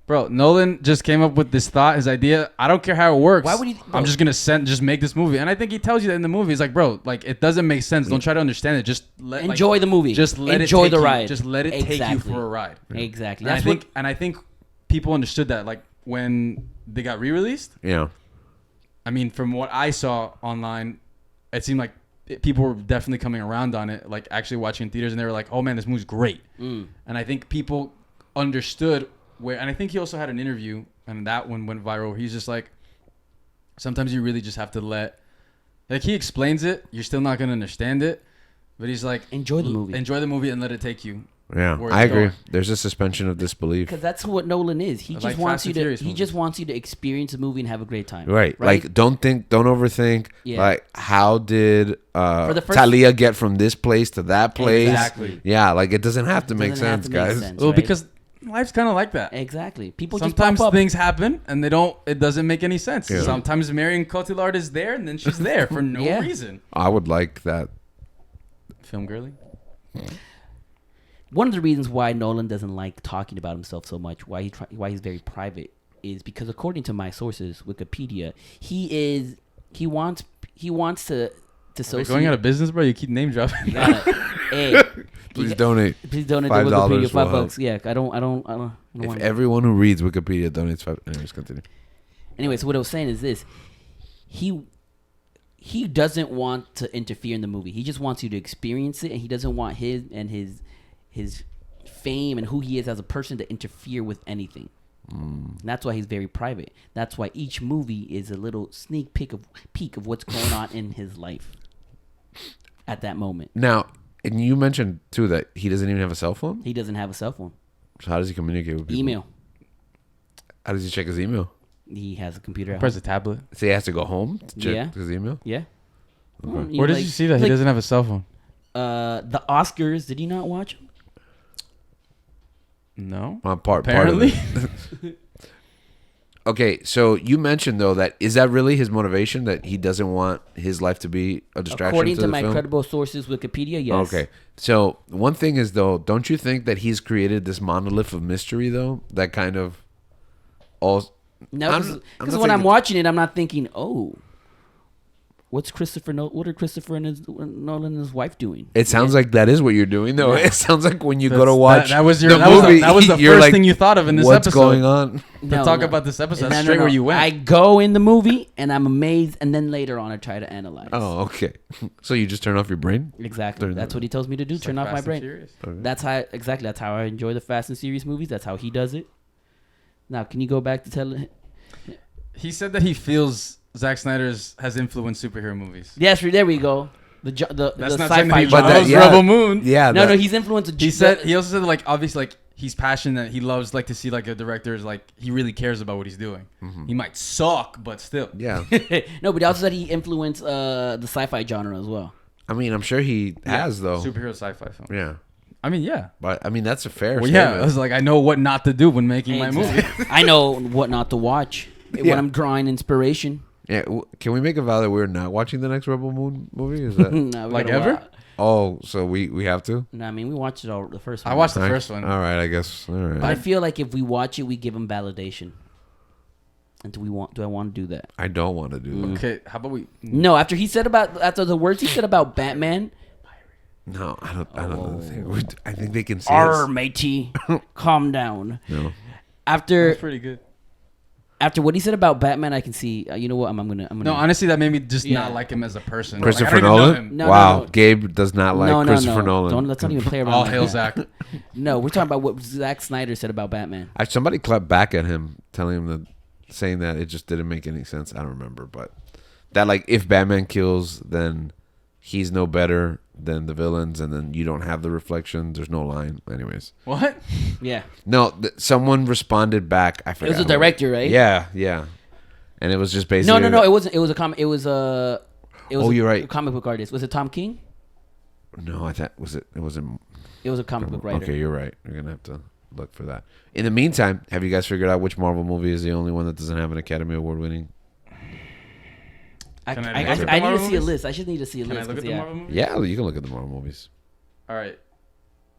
Bro, Nolan just came up with this thought, his idea. I don't care how it works. Why would he- I'm just gonna make this movie, and I think he tells you that in the movie. He's like, bro, like it doesn't make sense. Don't try to understand it. Just Enjoy the movie. Just let Enjoy it take the you- ride. Just let it take you Exactly. for a ride. Exactly. And I think people understood that. Like when they got re-released. Yeah. I mean, from what I saw online, it seemed like people were definitely coming around on it, like actually watching in theaters, and they were like, "Oh man, this movie's great." And I think people understood where, and I think he also had an interview, and that one went viral. He's just like, sometimes you really just have to like he explains it. You're still not gonna understand it, but he's like, Enjoy the movie. enjoy the movie, and let it take you. Yeah. Where it's I agree. going. There's a suspension of disbelief. Because that's what Nolan is. He I just like wants Fast you and to. Furious He movies. just wants you to experience the movie and have a great time. Right. Like don't overthink. Yeah. Like how did the first- Talia get from this place to that place? Exactly. Yeah, like it doesn't have to It make doesn't have sense, to make guys. sense, Well, right? because life's kind of like that. Exactly. People Sometimes just pop up. things happen and it doesn't make any sense. Yeah. Sometimes Marion Cotillard is there and then she's there for no Yeah. reason. I would like that. Film girly? One of the reasons why Nolan doesn't like talking about himself so much, why he's very private, is because according to my sources, Wikipedia, he wants to Are we associate. going out of business, bro? You keep name dropping. Hey, Please donate. please donate to $5 Wikipedia. will $5. help. Yeah, I don't If want. everyone who reads Wikipedia donates $5. Anyways, continue. Anyway, so what I was saying is this: he doesn't want to interfere in the movie. He just wants you to experience it, and he doesn't want his fame and who he is as a person to interfere with anything. And that's why he's very private. That's why each movie is a little sneak peek of what's going on in his life at that moment. Now, and you mentioned too that he doesn't even have a cell phone. He doesn't have a cell phone. So how does he communicate with people? Email. How does he check his email? He has a computer. Press a tablet. So he has to go home to check his email? Yeah. Okay. Where did you see that he doesn't have a cell phone? The Oscars. Did you not watch them? No. Apparently. Part of it. Okay, so you mentioned though that is that really his motivation, that he doesn't want his life to be a distraction? According to the my film? credible sources, Wikipedia, yes. Okay, so one thing is though, don't you think that he's created this monolith of mystery though, that kind of all? No, because when I'm watching it, I'm not thinking, oh, what are Christopher Nolan and his wife doing? It sounds like that is what you're doing though. Yeah. It sounds like when you go to watch that was the movie, that was the first thing you thought of in this what's episode. What's going on? To talk about this episode, that's straight where you went. I go in the movie and I'm amazed, and then later on I try to analyze. Oh, okay. So you just turn off your brain? Exactly. That's what he tells me to do. Turn off my brain. Okay. That's how I enjoy the Fast and Furious movies. That's how he does it. Now, can you go back to tell? He said that he feels Zack Snyder's has influenced superhero movies. Yes, there we go. The sci-fi genre. That was Rebel Moon. Yeah. No, he's influenced. He also said like obviously like he's passionate. He loves like to see like a director is like he really cares about what he's doing. Mm-hmm. He might suck, but still. Yeah. No, but he also said he influenced the sci-fi genre as well. I mean, I'm sure he has though. Superhero sci-fi film. Yeah. I mean, yeah. But I mean, that's a fair statement. Yeah, I was like, I know what not to do when making my movie. I know what not to watch when I'm drawing inspiration. Yeah, can we make a vow that we're not watching the next Rebel Moon movie? Is that no, like ever? Oh, so we have to? No, I mean we watched it all. The first one. I watched the first one. All right, I guess. All right. But I feel like if we watch it, we give him validation. And do I want to do that? I don't want to do that. Okay, how about we? No, after the words he said about Batman. No, I don't know. I think they can see matey, calm down. No. After that's pretty good. After what he said about Batman, I can see. You know what? I'm gonna. No, honestly, that made me just not like him as a person. Christopher Nolan. No. Gabe does not like Christopher Nolan. Let's not even play around. All hail Zach. No, we're talking about what Zack Snyder said about Batman. Somebody clapped back at him, saying that it just didn't make any sense. I don't remember, but that like if Batman kills, then he's no better than the villains, and then you don't have the reflection. There's no line. Anyways. What? Yeah. No, someone responded back. I forgot. It was a director, right? Yeah. And it was just basically. No. It wasn't. It was a comic. It was a. You're right. A comic book artist. Was it Tom King? No, I thought it wasn't. It was a comic book writer. Okay, you're right. You're gonna have to look for that. In the meantime, have you guys figured out which Marvel movie is the only one that doesn't have an Academy Award winning? I need to see a list. I just need to see a list. Can I look at the Marvel movies? Yeah, you can look at the Marvel movies. All right.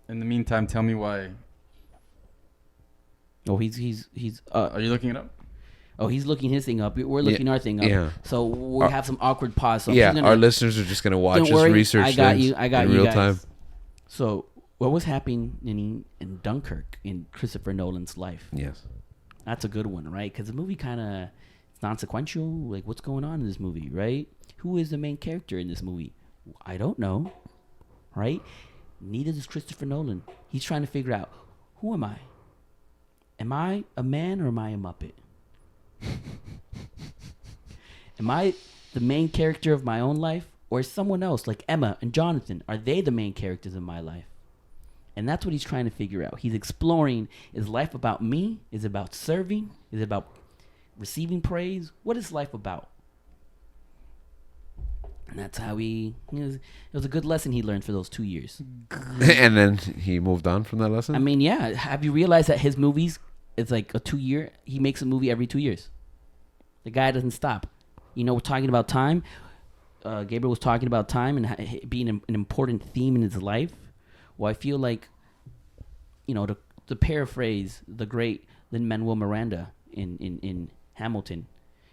In the meantime, tell me why. Oh, he's. Are you looking it up? Oh, he's looking his thing up. We're looking our thing up. Yeah. So we have some awkward pause. So our listeners are just gonna watch us research. I got you. In real guys. Time. So what was happening in Dunkirk in Christopher Nolan's life? Yes. That's a good one, right? Because the movie kind of non-sequential. Like, what's going on in this movie, right? Who is the main character in this movie? I don't know, right? Neither does Christopher Nolan. He's trying to figure out, who am I? Am I a man or am I a Muppet? Am I the main character of my own life, or is someone else like Emma and Jonathan? Are they the main characters in my life? And that's what he's trying to figure out. He's exploring, is life about me? Is it about serving? Is it about receiving praise? What is life about? And that's how it was a good lesson he learned for those 2 years. And then he moved on from that lesson? I mean, yeah. Have you realized that his movies, it's like a 2-year, he makes a movie every 2 years. The guy doesn't stop. You know, we're talking about time. Gabriel was talking about time and being an important theme in his life. Well, I feel like, to paraphrase the great Lin-Manuel Miranda in Hamilton,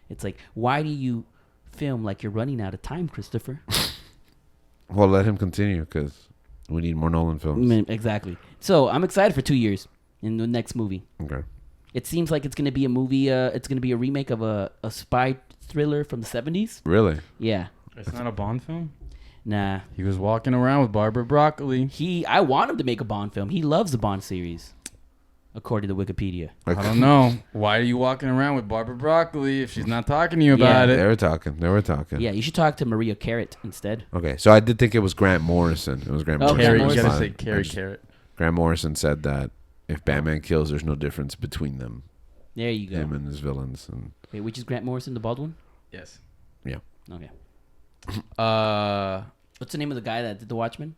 it's like, why do you film like you're running out of time, Christopher? Well, let him continue, because we need more Nolan films. Exactly. So I'm excited for 2 years in the next movie. Okay. It seems like it's going to be a movie. It's going to be a remake of a spy thriller from the 70s. Really? Yeah. It's not a Bond film? Nah. He was walking around with Barbara Broccoli. I want him to make a Bond film. He loves the Bond series, according to Wikipedia. I don't know. Why are you walking around with Barbara Broccoli if she's not talking to you about it? They were talking. Yeah, you should talk to Maria Carrot instead. Okay, so I did think it was Grant Morrison. It was Grant Morrison. Carrie, Morrison. you gotta say Carrie Carrot. Grant Morrison said that if Batman kills, there's no difference between them. There you go. Him and his villains. And Wait, which is Grant Morrison, the bald one? Yes. yeah. Okay. What's the name of the guy that did The Watchmen?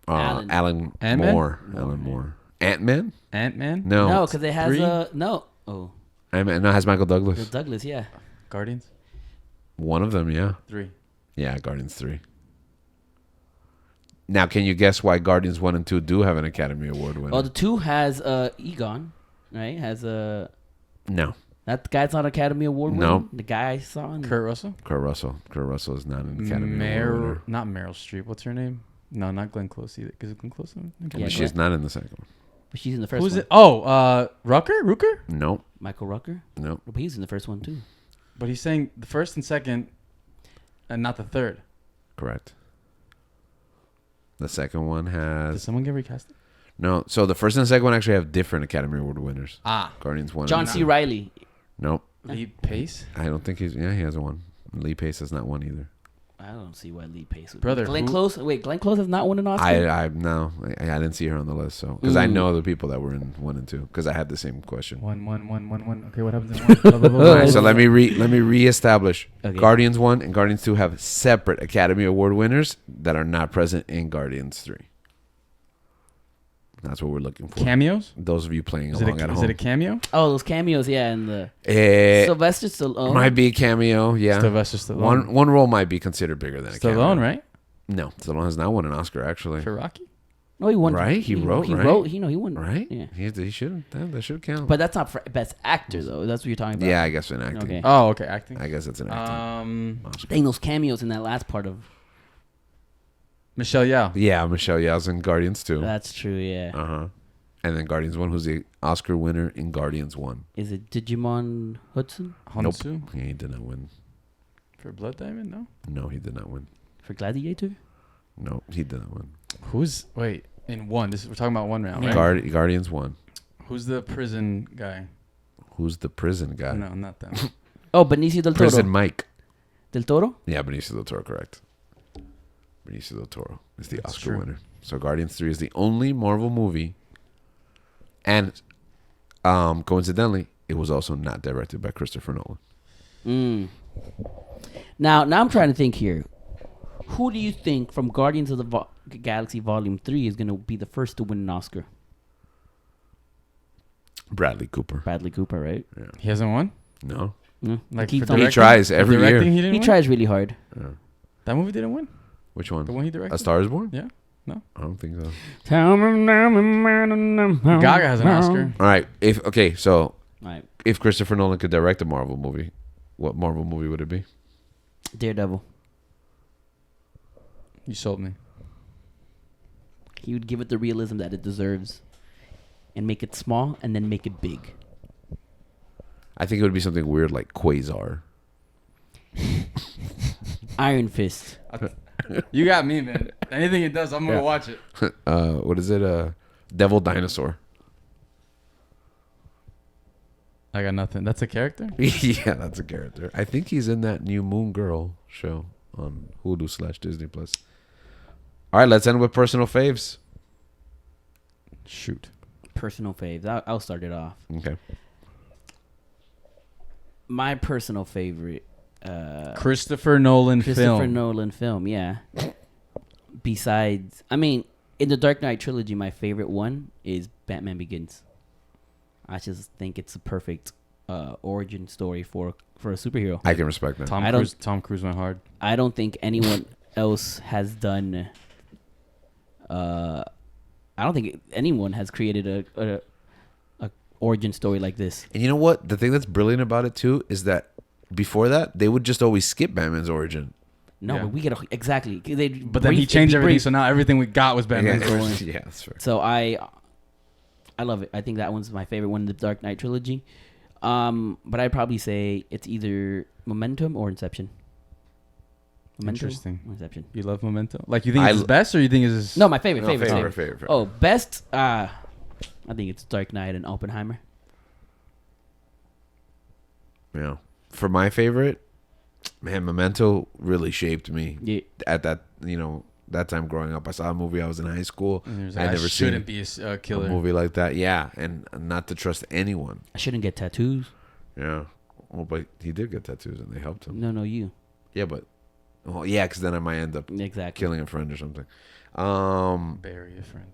Alan Ant-Man? Moore. Alan Moore. Ant-Man? Ant-Man? No, because it has 3? no. Oh, Ant-Man. No, it has Michael Douglas. Douglas, yeah. Guardians? One of them, yeah. 3. Yeah, Guardians 3. Now, can you guess why Guardians 1 and 2 do have an Academy Award winner? Oh, the 2 has Egon, right? Has No. that guy's not Academy Award winner? No. The guy I saw in Kurt Russell? Kurt Russell is not an Academy Award winner. Not Meryl Streep. What's her name? No, not Glenn Close either. Is it Glenn Close? Yeah, She's not in the second one. But she's in the first Who's one. it? Oh, Rooker? Nope. Michael Rooker? Nope. But he's in the first one, too. But he's saying the first and second and not the third. Correct. The second one Did has... someone get recasted? No. So the first and the second one actually have different Academy Award winners. Ah. Guardians 1 John and C. 2. Reilly. Nope. Lee Pace? I don't think he's... Yeah, he has one. Lee Pace has not one either. I don't see why Lee Pace would. Brother, Glenn who- Close. Wait, Glenn Close has not won an Oscar. I didn't see her on the list, so because I know the people that were in 1 and 2 because I had the same question. One. Okay, what happens in 1? Blah, blah, blah, All blah. right, so let me reestablish. Okay. Guardians 1 and Guardians 2 have separate Academy Award winners that are not present in Guardians 3. That's what we're looking for. Cameos? Those of you playing Is along at it home. a cameo? Oh, those cameos, yeah, and the Sylvester Stallone. might be a cameo, yeah. Sylvester Stallone. One role might be considered bigger than a cameo. Stallone, right? No, Stallone has not won an Oscar actually. For Rocky? No, he won. Right? He wrote, He right? wrote. He won. Right? Yeah. He should. That should count. But that's not for best actor though. That's what you're talking about. yeah, I guess in acting. Okay. Oh, okay. Acting. I guess it's an acting. Oscar. Dang, those cameos in that last part of. Michelle Yeoh. Yeah, Michelle Yeoh's in Guardians 2. That's true. Yeah. Uh-huh. And then Guardians 1, who's the Oscar winner in Guardians 1. Is it Digimon Hudson Honsu? Nope. He did not win. For Blood Diamond? No. No, he did not win. for Gladiator? No, he did not win. Wait, in 1. We're talking about 1 round, right? Guardians 1. Who's the prison guy? Who's the prison guy? No, not them. Oh, Benicio del Toro. Prison Mike. Del Toro? Yeah, Benicio del Toro, correct. Benicio del Toro is the That's Oscar true. winner. So Guardians 3 is the only Marvel movie. And coincidentally, it was also not directed by Christopher Nolan. Now I'm trying to think here. Who do you think from Guardians of the Galaxy Volume 3 is going to be the first to win an Oscar? Bradley Cooper. Bradley Cooper, right? Yeah. He hasn't won? No. No. Like He for keeps on- He directing? tries For every directing, year. He, didn't He win? tries really hard. Yeah. That movie didn't win? Which one? The one he directed? A Star is Born? Yeah. No. I don't think so. Gaga has an Oscar. All right. So Right. if Christopher Nolan could direct a Marvel movie, what Marvel movie would it be? Daredevil. You sold me. He would give it the realism that it deserves and make it small and then make it big. I think it would be something weird like Quasar. Iron Fist. You got me, man. Anything it does, I'm going to watch it. What is it? Devil Dinosaur. I got nothing. That's a character? Yeah, that's a character. I think he's in that new Moon Girl show on Hulu/Disney Plus. All right, let's end with personal faves. Shoot. Personal faves. I'll start it off. Okay. My personal favorite. Christopher Nolan Christopher film. Nolan film, yeah. Besides, I mean, in the Dark Knight trilogy, my favorite one is Batman Begins. I just think it's a perfect origin story for a superhero. I can respect that. Tom Cruise went hard. I don't think anyone else has done. I don't think anyone has created a origin story like this. And you know what? The thing that's brilliant about it too is that before that they would just always skip Batman's origin. No, Yeah. but we get exactly. But then he changed everything, so now everything we got was Batman. Yeah, that's fair. So I love it. I think that one's my favorite one in the Dark Knight trilogy. But I'd probably say it's either Momentum or Inception. Memento? Interesting. Inception. You love Memento? Like, you think it's his best, or you think it's his... No, my favorite. Favorite. Oh, best. I think it's Dark Knight and Oppenheimer. Yeah. For my favorite, man, Memento really shaped me. Yeah. At that, that time growing up, I saw a movie. I was in high school. Like, I never shouldn't seen be a killer. a movie like that. Yeah, and not to trust anyone. I shouldn't get tattoos. Yeah. Well, but he did get tattoos, and they helped him. No, you. Yeah, but because then I might end up Exactly killing a friend or something. Bury a friend.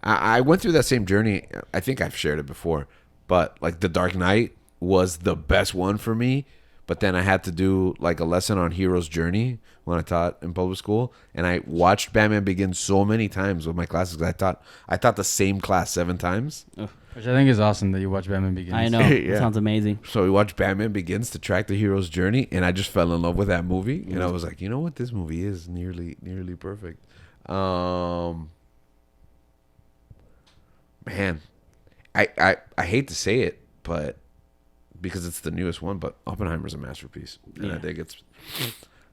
I went through that same journey. I think I've shared it before, but like The Dark Knight was the best one for me. But then I had to do like a lesson on hero's journey when I taught in public school, and I watched Batman Begins so many times with my classes. I taught the same class 7 times. Ugh. Which I think is awesome that you watch Batman Begins. I know. Yeah. It sounds amazing. So we watched Batman Begins to track the hero's journey, and I just fell in love with that movie. And I was like, you know what, this movie is nearly perfect. Man, I hate to say it, but because it's the newest one, but Oppenheimer's a masterpiece, and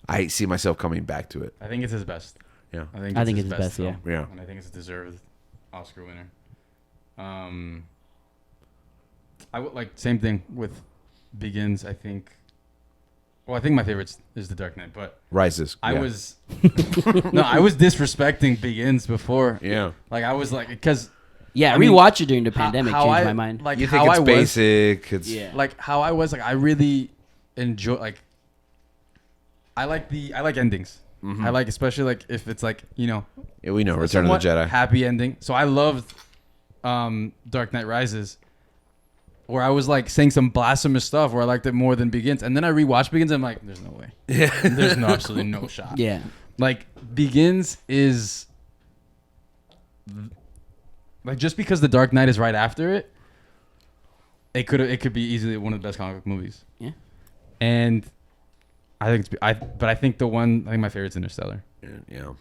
I see myself coming back to it. I think it's his best. Yeah, I think it's his best. Yeah. And I think it's a deserved Oscar winner. I would like same thing with Begins. I think my favorite is The Dark Knight, but Rises. I was disrespecting Begins before. Yeah, like I was like, because I rewatched it during the pandemic. how changed I, my mind. Like you how think it's I basic. Was, it's like how I was like I really enjoy like I like endings. Mm-hmm. I like especially like if it's like we know Return of the Jedi happy ending. So I loved Dark Knight Rises, where I was like saying some blasphemous stuff where I liked it more than Begins, and then I rewatched Begins and I'm like, there's no way. There's absolutely no shot. Yeah. Like Begins is like, just because The Dark Knight is right after it, it could be easily one of the best comic book movies. Yeah. And I think I think my favorite's Interstellar. Yeah.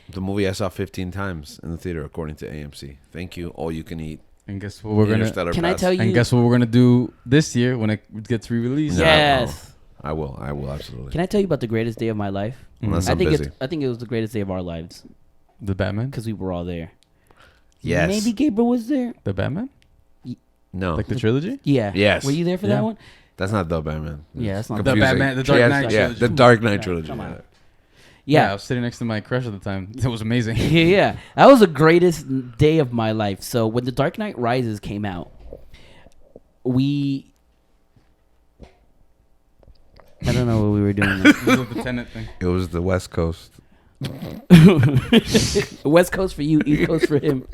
The movie I saw 15 times in the theater, according to AMC. Thank you. All you can eat. And guess what we're gonna? Can I tell you? And guess what we're gonna do this year when it gets re-released? Yes. I will absolutely. Can I tell you about the greatest day of my life? Unless I I'm think busy. I think it was the greatest day of our lives The Batman. because we were all there. Yes. Maybe Gabriel was there. The Batman. No. Like the trilogy. Yeah. Yes. Were you there for that one? That's not the Batman. Yeah, that's not The confusing. Batman. The Dark Knight. Yeah, trilogy. the Dark Knight trilogy. Come on. Yeah. Yeah, I Yeah. was sitting next to my crush at the time. It was amazing. Yeah. That was the greatest day of my life. So when The Dark Knight Rises came out, I don't know what we were doing. It was the Tenet thing. It was the West Coast. West Coast for you, East Coast for him.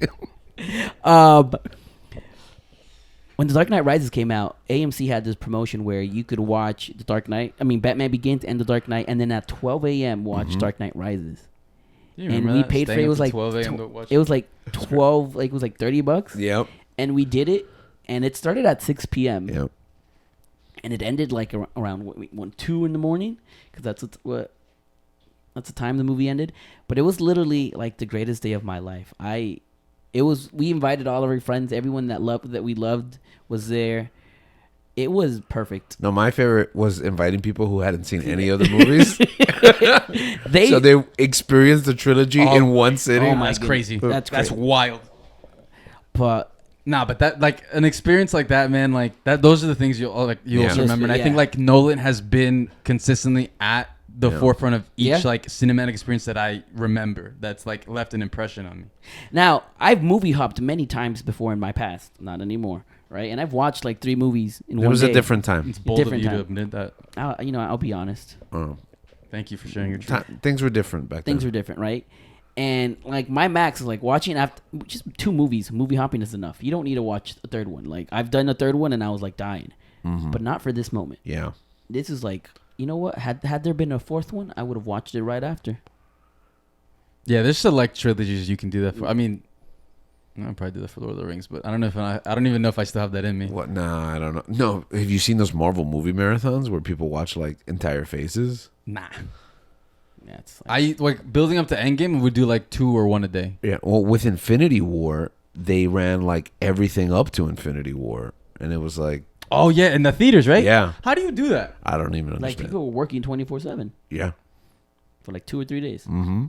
When The Dark Knight Rises came out, AMC had this promotion where you could watch Batman Begins and The Dark Knight, and then at 12 a.m. watch Dark Knight Rises. You And remember we that? paid for Staying it. It up was till like 12 a.m. to watch it was like 12, like it was like $30. Yep. And we did it, and it started at 6 p.m. Yep. and it ended like around 2 in the morning, because that's the time the movie ended. But it was literally like the greatest day of my life. We invited all of our friends, everyone that we loved was there. It was perfect. No, my favorite was inviting people who hadn't seen any other movies. So they experienced the trilogy in one sitting. Oh my That's goodness. crazy. That's That's crazy. wild. But Nah, but that like an experience like that, man, like that. Those are the things you'll also remember. And I think like Nolan has been consistently at the forefront of each like cinematic experience that I remember. That's like left an impression on me. now I've movie hopped many times before in my past, not anymore, right? And I've watched like 3 movies in one day. It was a different time. It's bold Different of you time. to admit that. I'll be honest. Oh. Thank you for sharing your truth. Things were different back then. Things were different, right? And like my max is like watching after just 2 movies. Movie hopping is enough. You don't need to watch a third one. Like I've done a third one and I was like dying, but not for this moment. Yeah. This is like, you know what? Had there been a 4th one, I would have watched it right after. Yeah, there's select trilogies you can do that for. I mean, I'll probably do that for Lord of the Rings, but I don't even know if I still have that in me. What? Nah, I don't know. No, have you seen those Marvel movie marathons where people watch like entire phases? Nah. Yeah, it's Like building up to Endgame, we would do like 2 or 1 a day. Yeah. Well, with Infinity War, they ran like everything up to Infinity War, and it was like Oh yeah, in the theaters, right? Yeah. How do you do that? I don't even understand. Like people were working 24/7. Yeah. For like 2 or 3 days. Mm-hmm.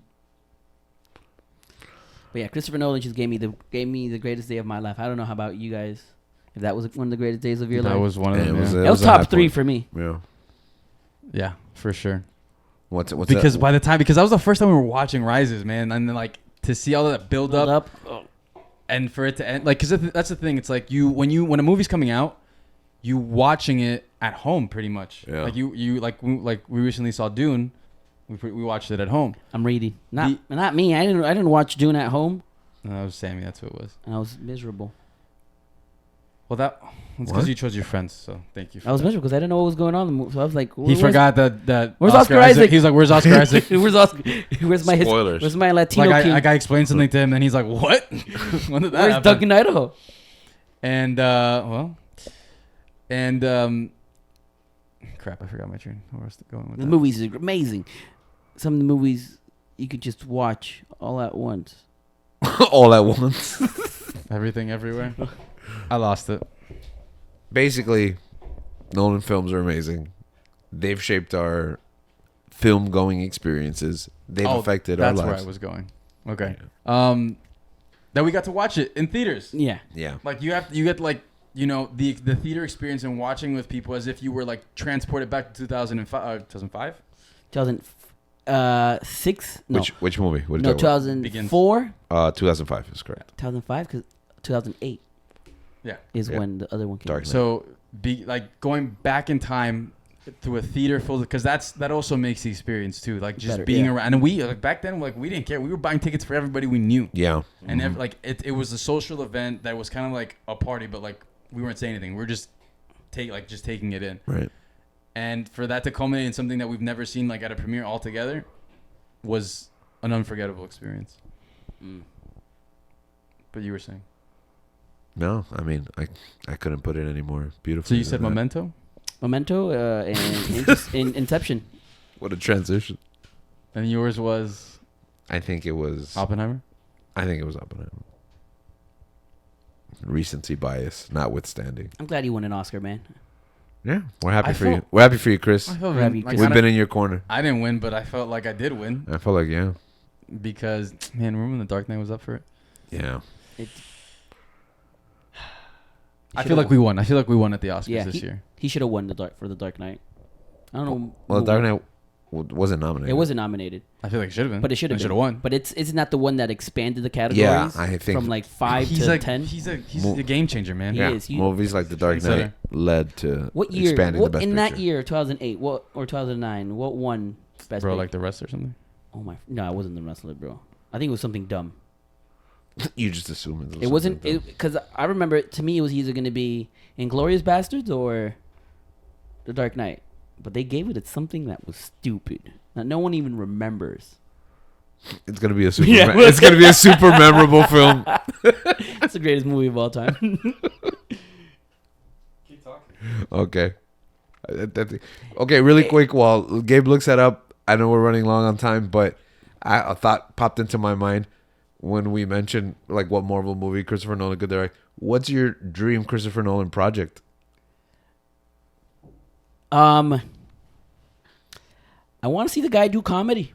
But yeah, Christopher Nolan just gave me the greatest day of my life. I don't know how about you guys. If that was one of the greatest days of your life. That was one of them. It was top 3 for me. Yeah. Yeah, for sure. What's because that? by the time that was the first time we were watching Rises, man, and then like to see all that build up. And for it to end, like, because that's the thing. It's like when a movie's coming out, you watching it at home pretty much. Yeah. Like we recently saw Dune, we watched it at home. I'm reading. Not me. I didn't watch Dune at home. No, that was Sammy. That's who it was. And I was miserable. Well, that's because you chose your friends. So thank you. I was miserable because I didn't know what was going on. So I was like, he forgot that. Where's Oscar Isaac? He's like, where's Oscar Isaac? Where's Oscar? Where's my Spoilers. Where's my Latino king? I explained something to him, and he's like, what? When did that Where's happen? Duncan Idaho? And crap, I forgot my train. Where was I going with The that? movies are amazing. Some of the movies you could just watch all at once. All at once. Everything, everywhere. I lost it. Basically, Nolan films are amazing. They've shaped our film going experiences. They've affected our lives. That's where I was going. Okay. Yeah. That we got to watch it in theaters. Yeah. Yeah. Like you get like, the theater experience and watching with people as if you were like transported back to 2005. 2005? 2006? No. Which movie? What No, 2004? 2005 is correct. 2005? Because 2008 is when the other one came out. So going back in time to a theater full, because that also makes the experience too, like just being around. And we back then, like, we didn't care. We were buying tickets for everybody we knew. Yeah. And it was a social event that was kind of like a party, but like we weren't saying anything. We were just taking it in. Right. And for that to culminate in something that we've never seen like at a premiere altogether was an unforgettable experience. But you were saying? No, I mean, I couldn't put it any more beautiful. So you said Memento? Memento and Inception. What a transition. And yours was? I think it was Oppenheimer? I think it was Oppenheimer. Recency bias notwithstanding. I'm glad you won an Oscar, man. Yeah, we're happy for you. We're happy for you, Chris. We've been in your corner. I didn't win, but I felt like I did win. I felt like, yeah. Because, man, remember when The Dark Knight was up for it? Yeah. I feel like we won. I feel like we won at the Oscars this year. He should have won for The Dark Knight. I don't know. Well, The Dark Knight wasn't nominated. It wasn't nominated. I feel like it should have been. But it should have won. But it's not the one that expanded the categories. Yeah, I think from like 5 to 10. He's a game changer, man. He is. Movies like The Dark Knight led to expanding the best in picture. that year, 2008, or 2009, what won Best Bro, Picture? like The Rest or something? Oh my! No, it wasn't The Wrestler, bro. I think it was something dumb. You just assume it wasn't because I remember to me it was either going to be Inglourious Bastards or The Dark Knight, but they gave it something that was stupid that no one even remembers. It's gonna be a super. It's gonna be a super memorable film. It's the greatest movie of all time. Keep talking. Okay. Okay, really quick while Gabe looks that up. I know we're running long on time, but a thought popped into my mind when we mentioned like what Marvel movie Christopher Nolan could direct. What's your dream Christopher Nolan project? I want to see the guy do comedy.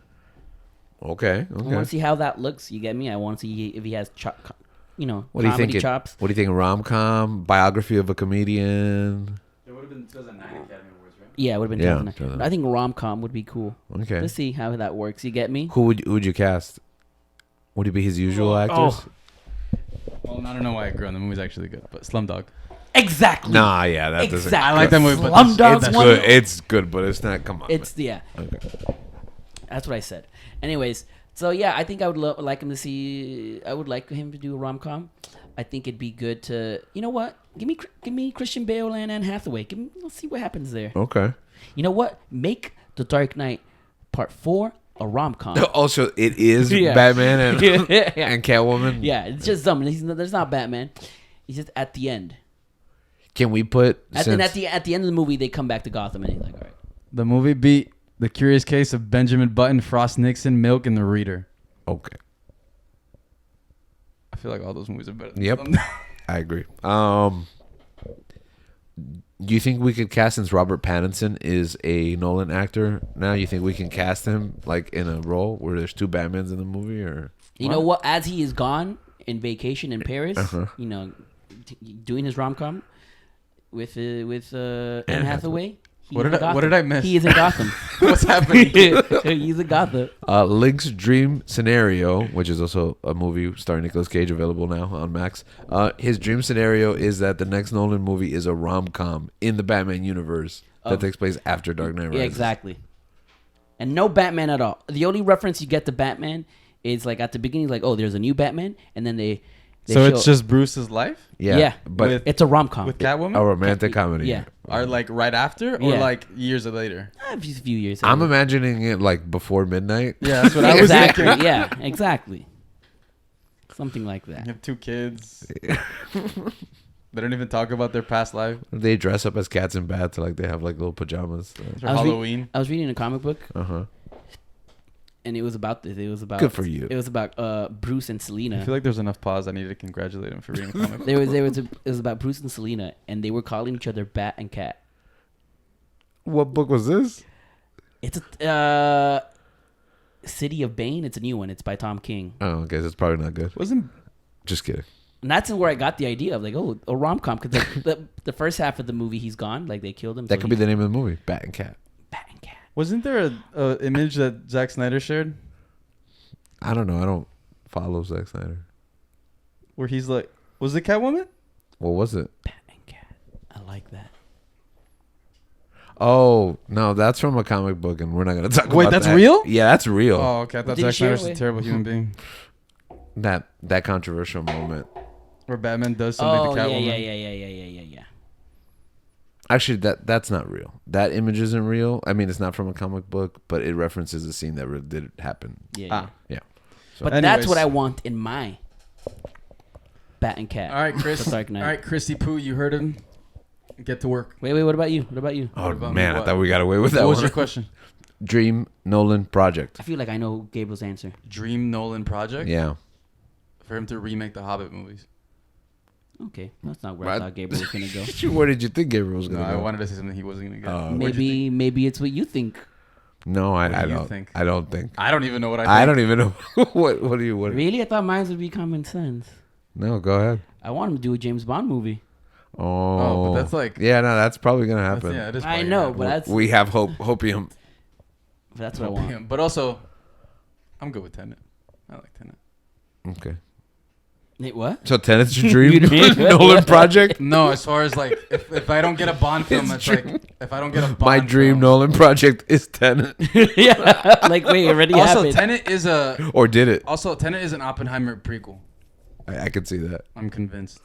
Okay. I want to see how that looks. You get me? I want to see if he has, what do you think? chops. What do you think? Rom-com, biography of a comedian. It would have been 2009 Academy Awards, right? Yeah, it would have been 2009. I think rom-com would be cool. Okay. Let's see how that works. You get me? Who would you cast? Would he be his usual actors? Well, I don't know why I agree on the movie's actually good, but Slumdog. Exactly. Nah, yeah, that doesn't. I like that movie, but Slumdog's it's one. good. It's good, but it's not. Come on. It's man. Okay. Okay. That's what I said. Anyways, so yeah, I think I would like him to see. I would like him to do a rom-com. I think it'd be good to. You know what? Give me Christian Bale and Anne Hathaway. Let's see what happens there. Okay. You know what? Make The Dark Knight Part 4 a rom-com. Also, it is Batman and and Catwoman. Yeah, it's just something. There's not Batman. He's just at the end. Can we put At the end of the movie, they come back to Gotham, and he's like, all right. The movie beat The Curious Case of Benjamin Button, Frost Nixon, Milk, and The Reader. Okay. I feel like all those movies are better than Yep. Slumdog. I agree. you think we could cast, since Robert Pattinson is a Nolan actor now? You think we can cast him like in a role where there's two Batmans in the movie, or you know what? As he is gone in vacation in Paris, you know, doing his rom-com with Anne Hathaway. What did I miss? He is in Gotham. What's happening? He's in Gotham. Link's dream scenario, which is also a movie starring Nicolas Cage, available now on Max. His dream scenario is that the next Nolan movie is a rom-com in the Batman universe that takes place after Dark Knight Rises. Yeah, exactly. And no Batman at all. The only reference you get to Batman is like at the beginning, like, oh, there's a new Batman, and then they so it's just Bruce's life? Yeah, but it's a rom-com with Catwoman. A romantic comedy. Yeah. Are like right after or like years later? A few years. I'm imagining it like before midnight. Yeah, that's what I was exactly. thinking. Yeah, exactly. Something like that. You have 2 kids. They don't even talk about their past life. They dress up as cats and bats, like they have like little pajamas. For Halloween. I was reading a comic book. Uh-huh. And it was about this. It was about good for you. It was about Bruce and Selena. I feel like there's enough pause. I need to congratulate him for reading a comic. It was about Bruce and Selena, and they were calling each other Bat and Cat. What book was this? It's a City of Bane. It's a new one. It's by Tom King. Oh, okay. So it's probably not good. Just kidding. And that's where I got the idea of like, oh, a rom-com, because the first half of the movie he's gone, like they killed him. That could be the name of the movie, Bat and Cat. Bat and Cat. Wasn't there a image that Zack Snyder shared? I don't know. I don't follow Zack Snyder. Where he's like, was it Catwoman? What was it? Bat and Cat. I like that. Oh, no, that's from a comic book, and we're not going to talk about that. Wait, that's real? Yeah, that's real. Oh, okay. I thought Did Zack you share Snyder's it? a terrible human being. That controversial moment. Where Batman does something to Catwoman. Yeah. Actually, that's not real. That image isn't real. I mean, it's not from a comic book, but it references a scene that really did happen. Yeah. Yeah. So But that's what I want in my Bat and Cat. All right, Chris. The Dark Knight. All right, Chrissy Poo, you heard him. Get to work. Wait. What about you? Oh, about man, me? I thought we got away with that What was one. your question? Dream Nolan project. I feel like I know Gabriel's answer. Dream Nolan project? Yeah. For him to remake the Hobbit movies. Okay, that's not where I thought Gabriel was gonna go. Where did you think Gabriel was No, going to I go? wanted to say something he wasn't going to get. Maybe it's what you think. No, I do you don't think? I don't think. I don't even know what I think. I don't even know. What do you want? Really? I thought mine would be common sense. No, go ahead. I want him to do a James Bond movie. Oh, but that's like... Yeah, no, that's probably going to happen. Yeah, it is I probably know, gonna but that's We have hopium. that's what I happen. want. But also, I'm good with Tenet. I like Tenet. Okay. Wait, what? So Tenet's your dream Nolan project? No, as far as like, if I don't get a Bond film, it's like, if I don't get a Bond My dream film, Nolan project is Tenet. Yeah, like wait, it already Also, happened. Tenet is Or did it? Also, Tenet is an Oppenheimer prequel. I could see that. I'm convinced.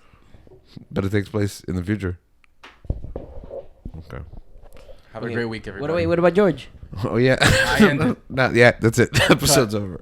But it takes place in the future. Okay. Have a great week, everybody. What about George? Oh, yeah. I ended. Not yet. That's it. The episode's over.